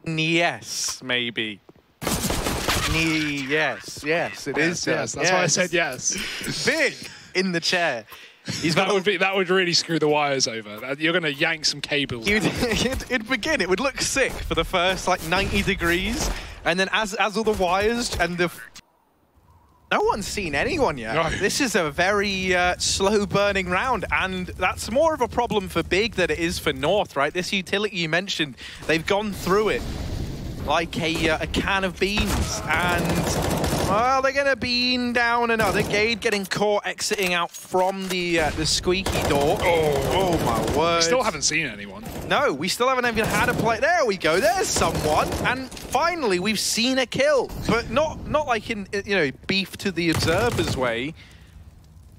Yes, maybe. Yes, it is. Yes, that's why I said yes. Big in the chair. That would really screw the wires over. You're going to yank some cables. It'd would look sick for the first like 90 degrees, and then as all the wires and the. No one's seen anyone yet. No. This is a very slow burning round, and that's more of a problem for Big than it is for North, right? This utility you mentioned, they've gone through it like a can of beans, and well, they're gonna bean down another. Gade getting caught exiting out from the squeaky door. Oh my word! We still haven't seen anyone. No, we still haven't even had a play. There we go. There's someone, and finally we've seen a kill, but not like in beef to the observers way.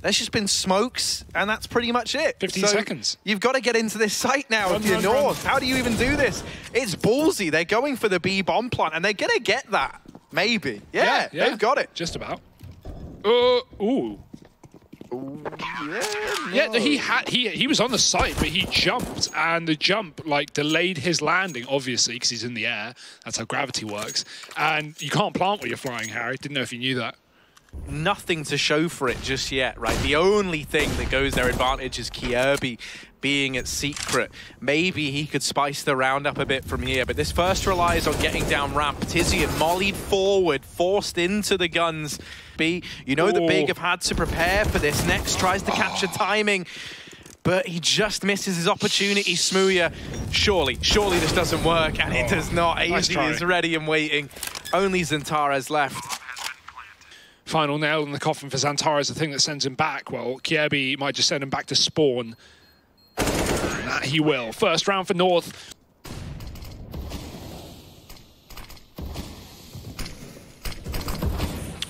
There's just been smokes, and that's pretty much it. 15 seconds. You've got to get into this site now if you're North. How do you even do this? It's ballsy. They're going for the B bomb plant, and they're going to get that. Maybe. Yeah, they've got it. Just about. Ooh. Yeah, he was on the site, but he jumped, and the jump delayed his landing, obviously, because he's in the air. That's how gravity works. And you can't plant while you're flying, Harry. Didn't know if you knew that. Nothing to show for it just yet, right? The only thing that goes their advantage is Kere being at secret. Maybe he could spice the round up a bit from here, but this first relies on getting down ramp. Tizian mollied forward, forced into the guns. The Big have had to prepare for this. Next tries to capture timing, but he just misses his opportunity. Smooya, surely this doesn't work, and it does not. AZ is ready and waiting. Only Zantares left. Final nail in the coffin for Zantares, the thing that sends him back. Well, Kere might just send him back to spawn. That he will. First round for North.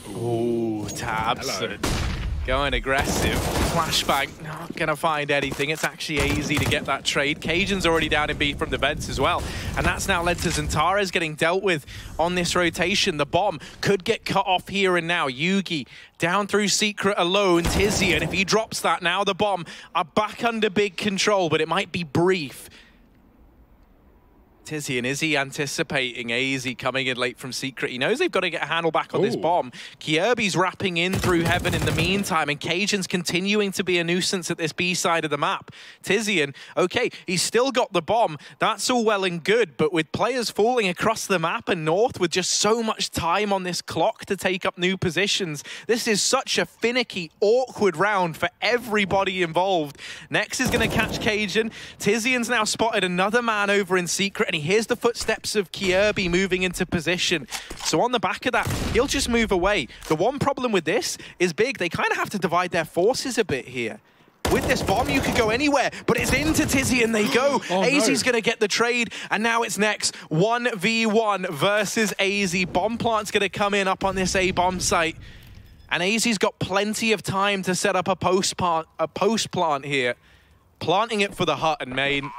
Ooh, Tabson. Going aggressive. Flashbang, not going to find anything. It's actually easy to get that trade. Cajun's already down in B from the vents as well. And that's now led to Zantares getting dealt with on this rotation. The bomb could get cut off here and now. Yugi down through secret alone. Tizian, if he drops that now, the bomb are back under Big control, but it might be brief. Tizian, is he anticipating AZ coming in late from secret? He knows they've got to get a handle back on this bomb. Kiere's wrapping in through heaven in the meantime, and Cajun's continuing to be a nuisance at this B side of the map. Tizian, okay, he's still got the bomb. That's all well and good, but with players falling across the map and North with just so much time on this clock to take up new positions, this is such a finicky, awkward round for everybody involved. Nex is going to catch Cajun. Tizian's now spotted another man over in secret, and he hears the footsteps of Kere moving into position. So on the back of that, he'll just move away. The one problem with this is Big. They kind of have to divide their forces a bit here. With this bomb, you could go anywhere, but it's into Tizian they go. AZ's going to get the trade, and now it's Nex 1v1 versus AZ. Bomb plant's going to come in up on this A-bomb site, and AZ's got plenty of time to set up a post plant here. Planting it for the hut and main.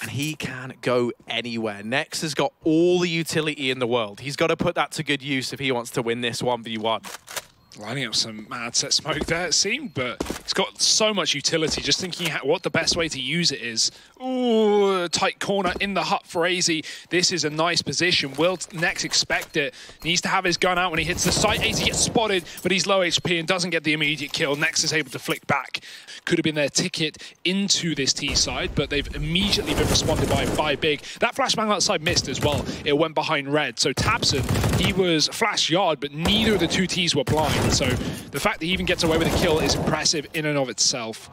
And he can't go anywhere. Nex has got all the utility in the world. He's got to put that to good use if he wants to win this 1v1. Lining up some mad set smoke there, it seemed, but It's got so much utility, just thinking what the best way to use it is. Ooh, tight corner in the hut for AZ. This is a nice position. Will Nex expect it? Needs to have his gun out when he hits the site. AZ gets spotted, but he's low HP and doesn't get the immediate kill. Nex is able to flick back. Could have been their ticket into this T side, but they've immediately been responded by Big. That flashbang outside missed as well. It went behind red. So tabseN, he was flash yard, but neither of the two Ts were blind. So the fact that he even gets away with a kill is impressive in and of itself.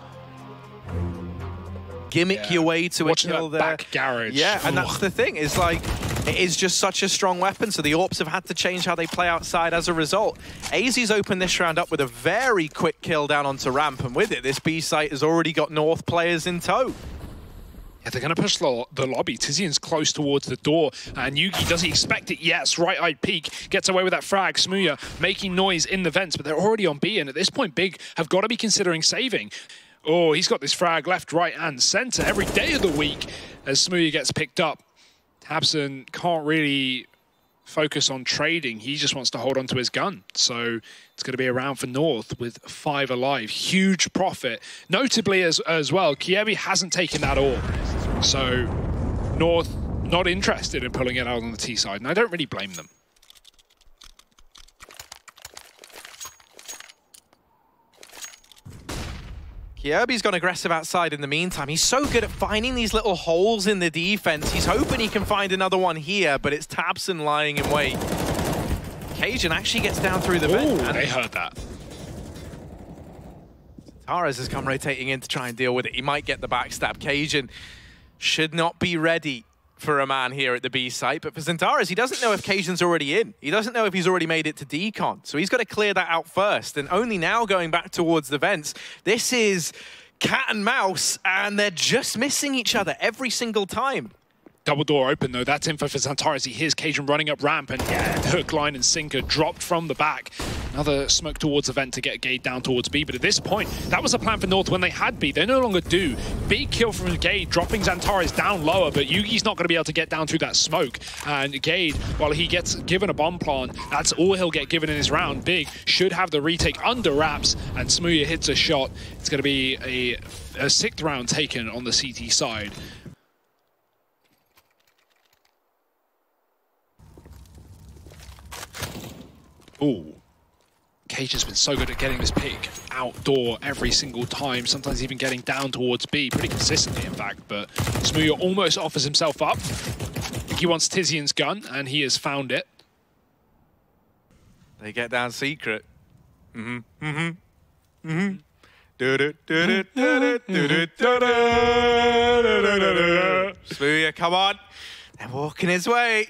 Gimmick your way to a kill there. Back garage. Yeah, and that's the thing, is like, it is just such a strong weapon, so the AWPs have had to change how they play outside as a result. AZ's opened this round up with a very quick kill down onto ramp, and with it, this B site has already got North players in tow. Yeah, they're going to push the lobby. Tizian's close towards the door, and Yugi, does he expect it? Yes, right-eyed peek, gets away with that frag. Smooya making noise in the vents, but they're already on B, and at this point, Big have got to be considering saving. Oh, he's got this frag left, right, and center every day of the week as Smooya gets picked up. tabseN can't really focus on trading. He just wants to hold on to his gun. So it's going to be around for North with 5 alive. Huge profit. Notably as well, Kere hasn't taken that all. So North not interested in pulling it out on the T side, and I don't really blame them. Kere's gone aggressive outside in the meantime. He's so good at finding these little holes in the defense. He's hoping he can find another one here, but it's tabseN lying in wait. Cajun actually gets down through the vent. Ooh, they heard that. Xantares has come rotating in to try and deal with it. He might get the backstab. Cajun should not be ready for a man here at the B site, but for Xantares, he doesn't know if Cajun's already in. He doesn't know if he's already made it to decon, so he's got to clear that out first, and only now going back towards the vents. This is cat and mouse, and they're just missing each other every single time. Double door open, though. That's info for Xantares. He hears Cajun running up ramp, and yeah, hook, line, and sinker dropped from the back. Another smoke towards the vent to get Gade down towards B, but at this point, that was the plan for North when they had B. They no longer do. Big kill from Gade, dropping Xantares down lower, but Yugi's not going to be able to get down through that smoke. And Gade, while he gets given a bomb plant, that's all he'll get given in his round. Big should have the retake under wraps, and Smooya hits a shot. It's going to be a 6th round taken on the CT side. Ooh. Cage has been so good at getting this pick outdoor every single time, sometimes even getting down towards B, pretty consistently in fact, but Smooya almost offers himself up. I think he wants Tizian's gun, and he has found it. They get down secret. Smooya, come on. They're walking his way.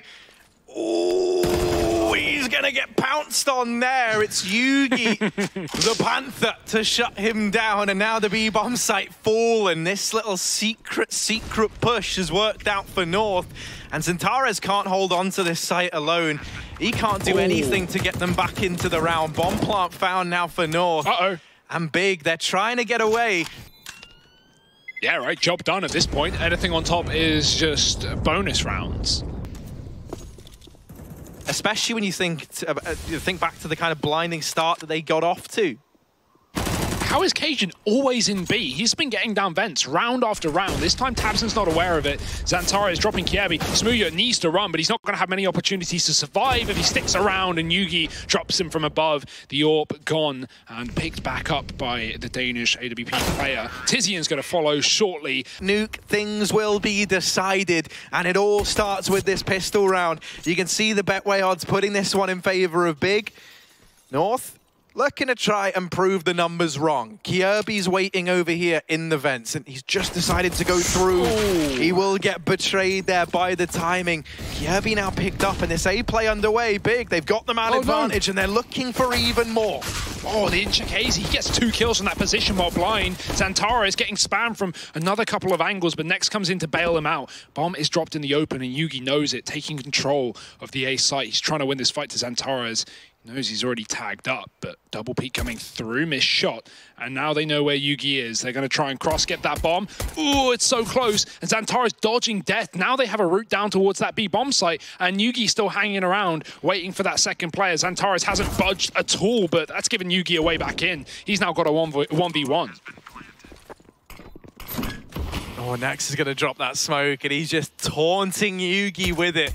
Ooh, he's going to get pounced on there. It's Yugi, the Panther, to shut him down. And now the B-bomb site fallen. This little secret push has worked out for North. And Xantares can't hold on to this site alone. He can't do anything to get them back into the round. Bomb plant found now for North. Uh-oh. And Big, they're trying to get away. Yeah, right, job done at this point. Anything on top is just bonus rounds. Especially when you think back to the kind of blinding start that they got off to. How is Cajun always in B? He's been getting down vents round after round. This time tabseN's not aware of it. Xantares dropping Kere. Smooya needs to run, but he's not going to have many opportunities to survive if he sticks around, and Yugi drops him from above. The AWP gone and picked back up by the Danish AWP player. Tizian's going to follow shortly. Nuke, things will be decided, and it all starts with this pistol round. You can see the Betway odds putting this one in favor of Big. North looking to try and prove the numbers wrong. Kere's waiting over here in the vents, and he's just decided to go through. Ooh. He will get betrayed there by the timing. Kere now picked up, and this A play underway. Big, they've got the man advantage, and they're looking for even more. Oh, the Inchakese, he gets 2 kills from that position while blind. Xantares getting spammed from another couple of angles, but Nex comes in to bail him out. Bomb is dropped in the open, and Yugi knows it, taking control of the A site. He's trying to win this fight to Xantares. Knows he's already tagged up, but double peek coming through, missed shot. And now they know where Yugi is. They're going to try and cross, get that bomb. Ooh, it's so close. And Xantara's dodging death. Now they have a route down towards that B bomb site. And Yugi's still hanging around, waiting for that second player. Xantara's hasn't budged at all, but that's given Yugi a way back in. He's now got a 1v1. Oh, Nex is going to drop that smoke, and he's just taunting Yugi with it.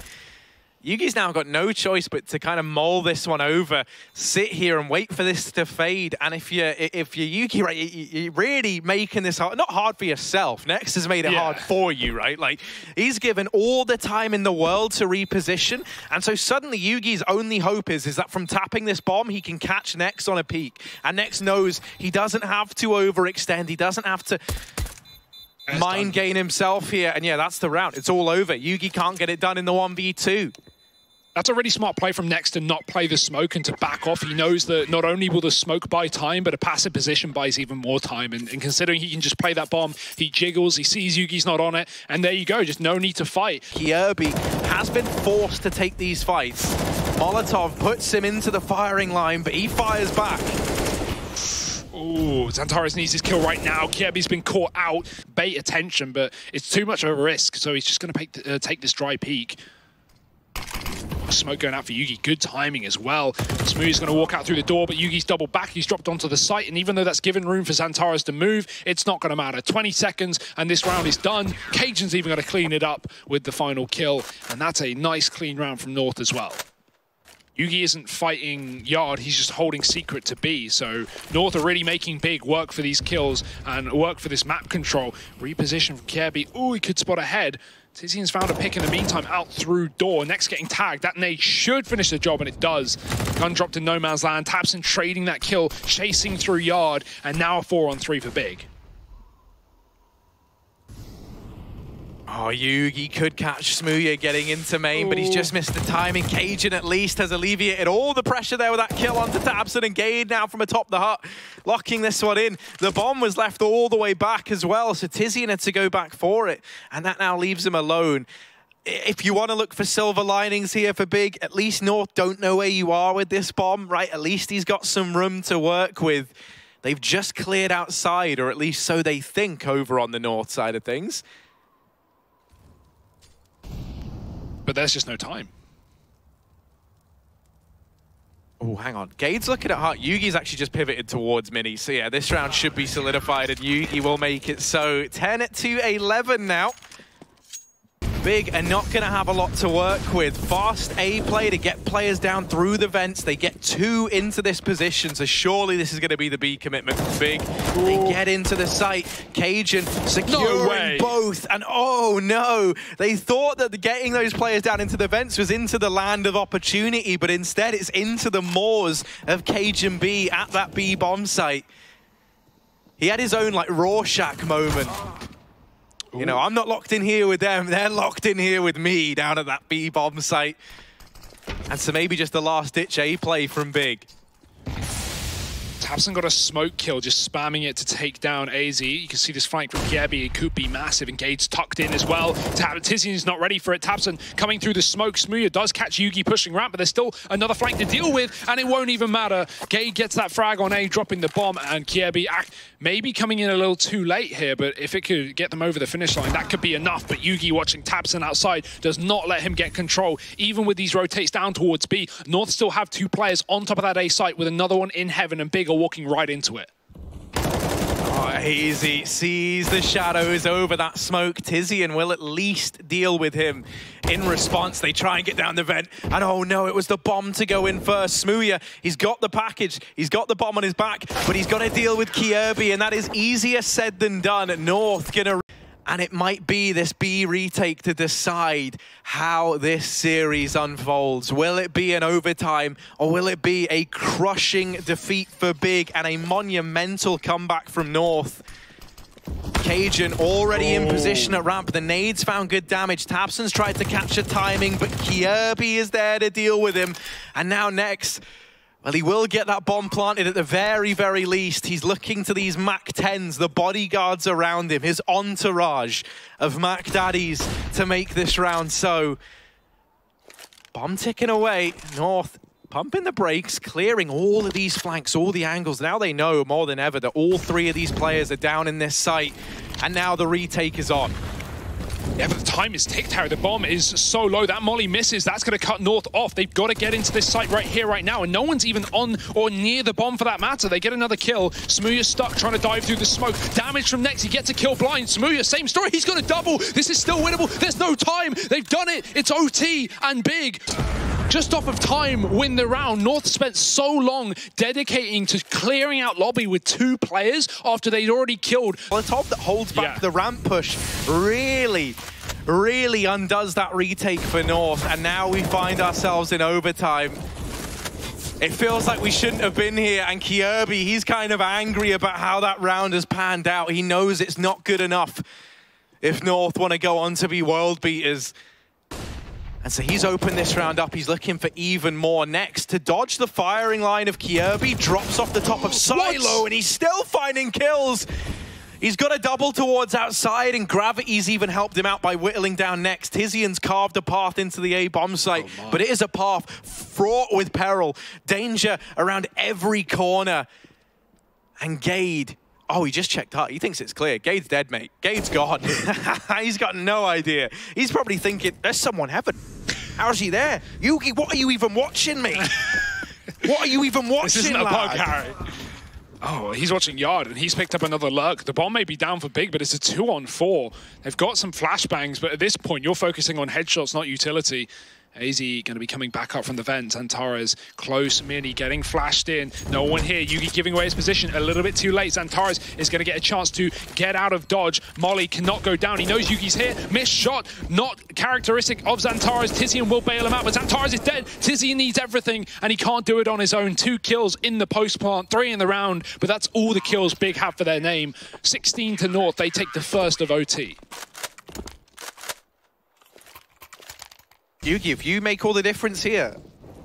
Yugi's now got no choice but to kind of mull this one over, sit here and wait for this to fade. And if you're Yugi, right, you're really making this hard, not hard for yourself. Nex has made it hard for you, right? Like, he's given all the time in the world to reposition. And so suddenly Yugi's only hope is that from tapping this bomb, he can catch Nex on a peak. And Nex knows he doesn't have to overextend. He doesn't have to mind gain himself here. And yeah, that's the round. It's all over. Yugi can't get it done in the 1v2. That's a really smart play from Nex to not play the smoke and to back off. He knows that not only will the smoke buy time, but a passive position buys even more time. And considering he can just play that bomb, he jiggles, he sees Yugi's not on it, and there you go, just no need to fight. Kere has been forced to take these fights. Molotov puts him into the firing line, but he fires back. Ooh, Xantares needs his kill right now. Kere's been caught out, bait attention, but it's too much of a risk, so he's just going to take this dry peek. Smoke going out for Yugi. Good timing as well. Smooth's going to walk out through the door, but Yugi's doubled back. He's dropped onto the site, and even though that's given room for Xantares to move, it's not going to matter. 20 seconds, and this round is done. Cajun's even going to clean it up with the final kill, and that's a nice, clean round from North as well. Yugi isn't fighting Yard, he's just holding secret to B. So North are really making big work for these kills and work for this map control. Reposition from Kere. Ooh, he could spot ahead. Tizian's found a pick in the meantime out through door. Next getting tagged. That nade should finish the job, and it does. Gun dropped in no man's land. Tabson trading that kill, chasing through Yard, and now a 4-on-3 for Big. Oh, Yugi could catch Smooya getting into main, but he's just missed the timing. Cajun at least has alleviated all the pressure there with that kill onto Tabson, and Gade now from atop the hut, locking this one in. The bomb was left all the way back as well, so Tizian had to go back for it, and that now leaves him alone. If you want to look for silver linings here for Big, at least North don't know where you are with this bomb, right? At least he's got some room to work with. They've just cleared outside, or at least so they think, over on the North side of things. But there's just no time. Oh, hang on. Gade's looking at Hart. Yugi's actually just pivoted towards Mini. So yeah, this round should be solidified, and Yugi will make it so. 10-11 now. Big are not going to have a lot to work with. Fast A play to get players down through the vents. They get 2 into this position, so surely this is going to be the B commitment for Big. Ooh. They get into the site. Cajun securing both, and oh no! They thought that getting those players down into the vents was into the land of opportunity, but instead it's into the moors of Cajun B at that B bomb site. He had his own like Rorschach moment. You know, I'm not locked in here with them. They're locked in here with me down at that B-bomb site. And so maybe just the last-ditch A play from Big. Tabson got a smoke kill, just spamming it to take down AZ. You can see this flank from Kere. It could be massive, and Gade's tucked in as well. Tizian's not ready for it. Tabson coming through the smoke. Smooya does catch Yugi pushing ramp, but there's still another flank to deal with, and it won't even matter. Gade gets that frag on A, dropping the bomb, and Kere maybe coming in a little too late here, but if it could get them over the finish line, that could be enough. But Yugi watching Tabson outside does not let him get control. Even with these rotates down towards B, North still have 2 players on top of that A site with another one in heaven, and Big are walking right into it. Oh, Hazy sees the shadows over that smoke. Tizian will at least deal with him. In response, they try and get down the vent. And oh no, it was the bomb to go in first. Smooya, he's got the package. He's got the bomb on his back, but he's got to deal with Kere, and that is easier said than done. North gonna... And it might be this B retake to decide how this series unfolds. Will it be an overtime, or will it be a crushing defeat for Big and a monumental comeback from North? Cajun already in position at ramp. The nades found good damage. Tabson's tried to catch a timing, but Kere is there to deal with him. And now next, well, he will get that bomb planted at the very, very least. He's looking to these Mac 10s, the bodyguards around him, his entourage of Mac Daddies to make this round so. Bomb ticking away. North pumping the brakes, clearing all of these flanks, all the angles. Now they know more than ever that all three of these players are down in this site, and now the retake is on. Yeah, but the time is ticked, Harry. The bomb is so low. That molly misses. That's going to cut North off. They've got to get into this site right here, right now, and no one's even on or near the bomb for that matter. They get another kill. Smooya's stuck trying to dive through the smoke. Damage from Next. He gets a kill blind. Smooya, same story. He's got a double. This is still winnable. There's no time. They've done it. It's OT and big. Just off of time, win the round. North spent so long dedicating to clearing out lobby with 2 players after they'd already killed. Well, the top that holds back the ramp push really undoes that retake for North, and now we find ourselves in overtime. It feels like we shouldn't have been here, and Kere, he's kind of angry about how that round has panned out. He knows it's not good enough if North want to go on to be world beaters. And so he's opened this round up. He's looking for even more. Next, to dodge the firing line of Kere, drops off the top of Silo, and he's still finding kills. He's got a double towards outside, and Gravity's even helped him out by whittling down Next. Tizian's carved a path into the A bomb site, but it is a path fraught with peril. Danger around every corner. And Gade, oh, he just checked out. He thinks it's clear. Gade's dead, mate. Gade's gone. He's got no idea. He's probably thinking, there's someone heaven. How's he there? Yugi, what are you even watching, mate? What are you even watching, This isn't a bug, Harry. Oh, he's watching Yard, and he's picked up another lurk. The bomb may be down for big, but it's a 2-on-4. They've got some flashbangs, but at this point, you're focusing on headshots, not utility. AZ going to be coming back up from the vent. Zantares close, Mini getting flashed in. No one here. Yugi giving away his position a little bit too late. Zantares is going to get a chance to get out of dodge. Molly cannot go down. He knows Yugi's here. Missed shot. Not characteristic of Zantares. Tizian will bail him out, but Zantares is dead. Tizian needs everything, and he can't do it on his own. 2 kills in the post plant, 3 in the round, but that's all the kills Big have for their name. 16 to North. They take the first of OT. Yugi, if you make all the difference here,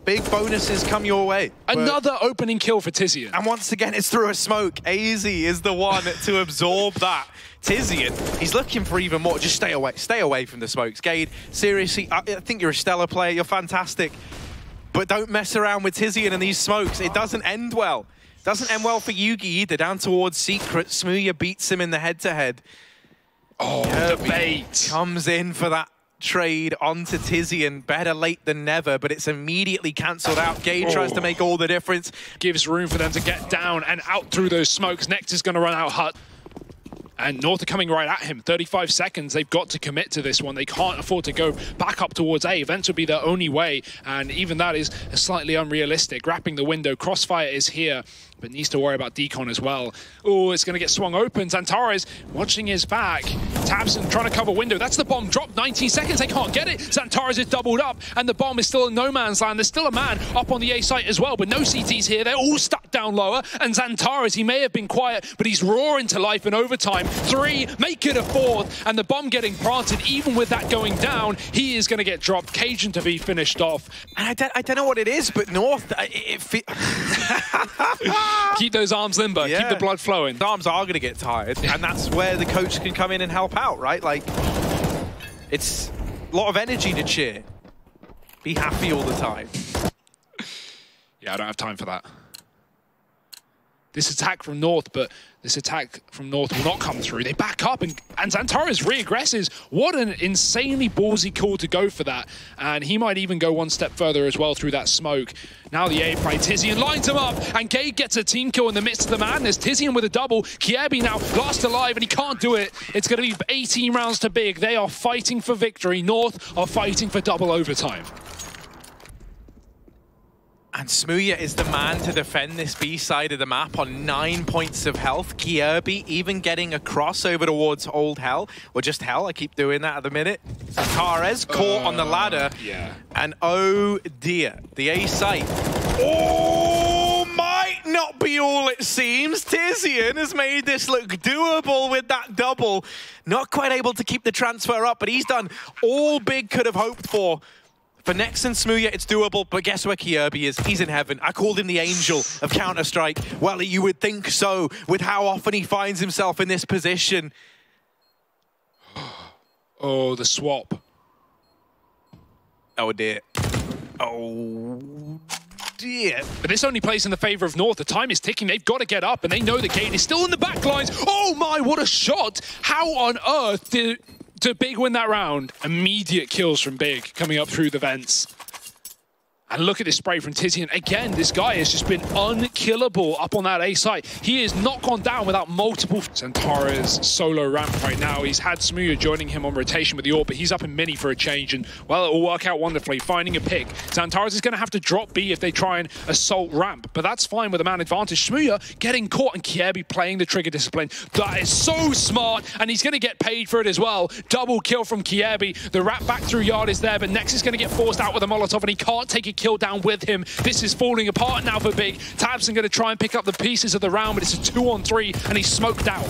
big bonuses come your way. Another opening kill for Tizian. And once again, it's through a smoke. AZ is the one to absorb that. Tizian, he's looking for even more. Just stay away. Stay away from the smokes. Gade, seriously, I think you're a stellar player. You're fantastic. But don't mess around with Tizian and these smokes. It doesn't end well. Doesn't end well for Yugi either. Down towards Secret. Smooya beats him in the head-to-head. Oh, the bait. Comes in for that trade onto Tizian. Better late than never, but it's immediately cancelled out. Gade tries to make all the difference. Gives room for them to get down and out through those smokes. Next is going to run out Hut. And North are coming right at him. 35 seconds. They've got to commit to this one. They can't afford to go back up towards A. Events would be their only way, and even that is slightly unrealistic. Wrapping the window. Crossfire is here, but needs to worry about Decon as well. Oh, it's going to get swung open. Zantares watching his back. Tabson trying to cover window. That's the bomb. Dropped 19 seconds. They can't get it. Zantares is doubled up, and the bomb is still in no man's land. There's still a man up on the A site as well, but no CTs here. They're all stuck down lower, and Zantares, he may have been quiet, but he's roaring to life in overtime. 3, make it a 4th, and the bomb getting planted. Even with that going down, he is going to get dropped. Cajun to be finished off. And I don't know what it is, but North, Keep those arms limber. Yeah. Keep the blood flowing. The arms are going to get tired, and that's where the coach can come in and help out, right? Like, it's a lot of energy to cheer. Be happy all the time. Yeah, I don't have time for that. This attack from North, but this attack from North will not come through. They back up, and Zantares re-aggresses. What an insanely ballsy call to go for that. And he might even go one step further as well through that smoke. Now the A play, Tizian lines him up, and Gade gets a team kill in the midst of the madness. Tizian with a double. Kere now last alive, and he can't do it. It's going to be 18 rounds to big. They are fighting for victory. North are fighting for double overtime. And Smooya is the man to defend this B side of the map on 9 points of health. Kere even getting a crossover towards Old Hell, or just Hell, I keep doing that at the minute. Zantares caught on the ladder. Yeah. And oh dear, the A site. Oh, might not be all it seems. Tizian has made this look doable with that double. Not quite able to keep the transfer up, but he's done all Big could have hoped for. For Nex and Smooya, it's doable, but guess where Kere is? He's in heaven. I called him the angel of Counter-Strike. Well, you would think so, with how often he finds himself in this position. Oh, the swap. Oh, dear. Oh, Yeah. But this only plays in the favor of North. The time is ticking. They've got to get up, and they know the Gate is still in the back lines. Oh my, what a shot! How on earth did Big win that round? Immediate kills from Big coming up through the vents. And look at this spray from Tizian. Again, this guy has just been unkillable up on that A site. He has not gone down without multiple... Xantara's solo ramp right now. He's had Smooya joining him on rotation with the AWP, but he's up in mini for a change. And, well, it will work out wonderfully. Finding a pick. Xantara's is going to have to drop B if they try and assault ramp. But that's fine with a man advantage. Smooya getting caught and Kere playing the trigger discipline. That is so smart. And he's going to get paid for it as well. Double kill from Kere. The wrap back through yard is there, but Nex is going to get forced out with a Molotov, and he can't take a kill down with him. This is falling apart now for Big. tabseN going to try and pick up the pieces of the round, but it's a 2-on-3, and he's smoked out.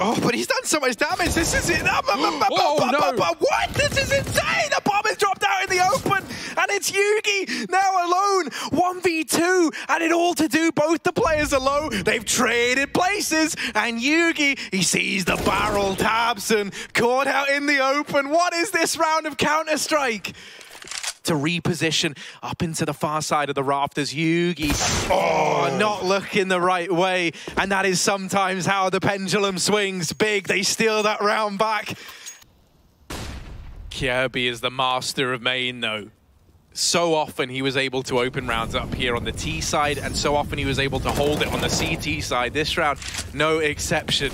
Oh, but he's done so much damage. This is it. Oh, no. What? This is insane. The bomb is dropped out in the open, and it's Yugi now alone. 1v2, and it all to do. Both the players are low. They've traded places, and Yugi, he sees the barrel. tabseN caught out in the open. What is this round of Counter-Strike? To reposition up into the far side of the rafters. Yugi, not looking the right way. And that is sometimes how the pendulum swings. Big, they steal that round back. Kere is the master of main, though. So often he was able to open rounds up here on the T side, and so often he was able to hold it on the CT side. This round, no exception.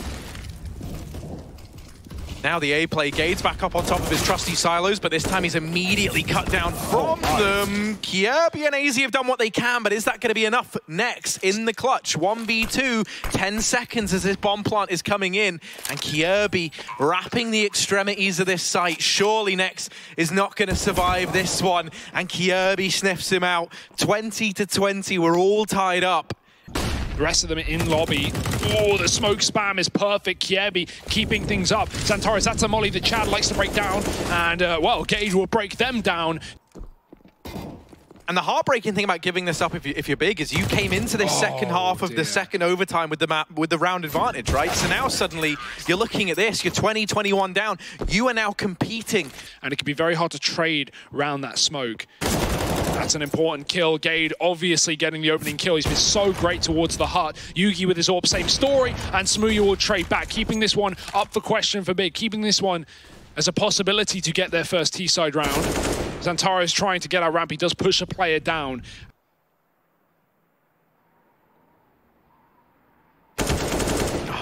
Now the A play. Gade's back up on top of his trusty silos, but this time he's immediately cut down from them. Kere and AZ have done what they can, but is that going to be enough? Next in the clutch, 1v2, 10 seconds as this bomb plant is coming in, and Kere wrapping the extremities of this site. Surely Next is not going to survive this one, and Kere sniffs him out. 20-20, we're all tied up. The rest of them in lobby. Oh, the smoke spam is perfect. Kere keeping things up. Xantara's, that's a molly that Chad likes to break down. And, well, Gage will break them down. And the heartbreaking thing about giving this up if you're Big is you came into this second half of the second overtime with the round advantage, right? So now suddenly you're looking at this, you're 20-21 down. You are now competing. And it can be very hard to trade around that smoke. That's an important kill. Gade obviously getting the opening kill. He's been so great towards the hut. Yugi with his AWP, same story. And Smooya will trade back, keeping this one up for question for Big, keeping this one as a possibility to get their first T-side round. Xantara is trying to get our ramp. He does push a player down.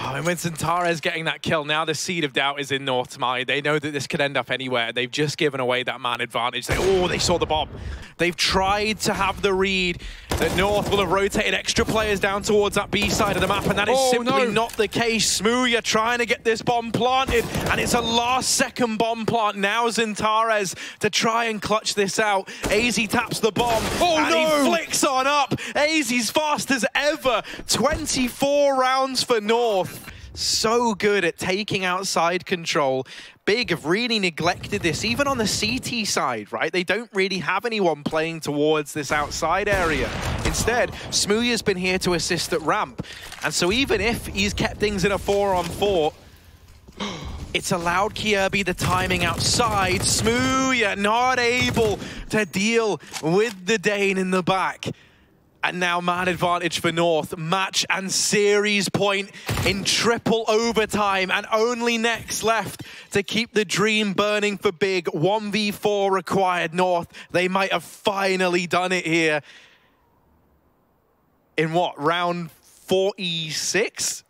And when Xantara is getting that kill, now the seed of doubt is in Uzatmaya. They know that this could end up anywhere. They've just given away that man advantage. They saw the bomb. They've tried to have the read that North will have rotated extra players down towards that B side of the map, and that is simply not the case. Smooya trying to get this bomb planted, and it's a last-second bomb plant. Now Xantara to try and clutch this out. AZ taps the bomb, and he flicks on up. AZ's fast as ever. 24 rounds for North. So good at taking outside control. Big have really neglected this, even on the CT side, right? They don't really have anyone playing towards this outside area. Instead, Smooya's been here to assist at ramp. And so even if he's kept things in a 4-on-4, it's allowed Kere the timing outside. Smooya not able to deal with the Dane in the back. And now man advantage for North. Match and series point in triple overtime. And only Next left to keep the dream burning for Big. 1v4 required North. They might have finally done it here. In what, round 46?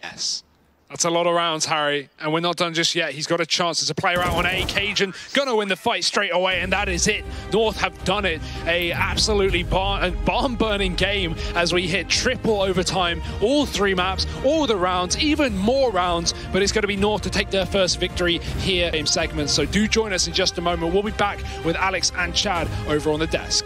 Yes. That's a lot of rounds, Harry, and we're not done just yet. He's got a chance. There's a player out on A. Cajun gonna win the fight straight away, and that is it. North have done it. A absolutely barn-burning game as we hit triple overtime. All 3 maps, all the rounds, even more rounds, but it's going to be North to take their first victory here in segments. So do join us in just a moment. We'll be back with Alex and Chad over on the desk.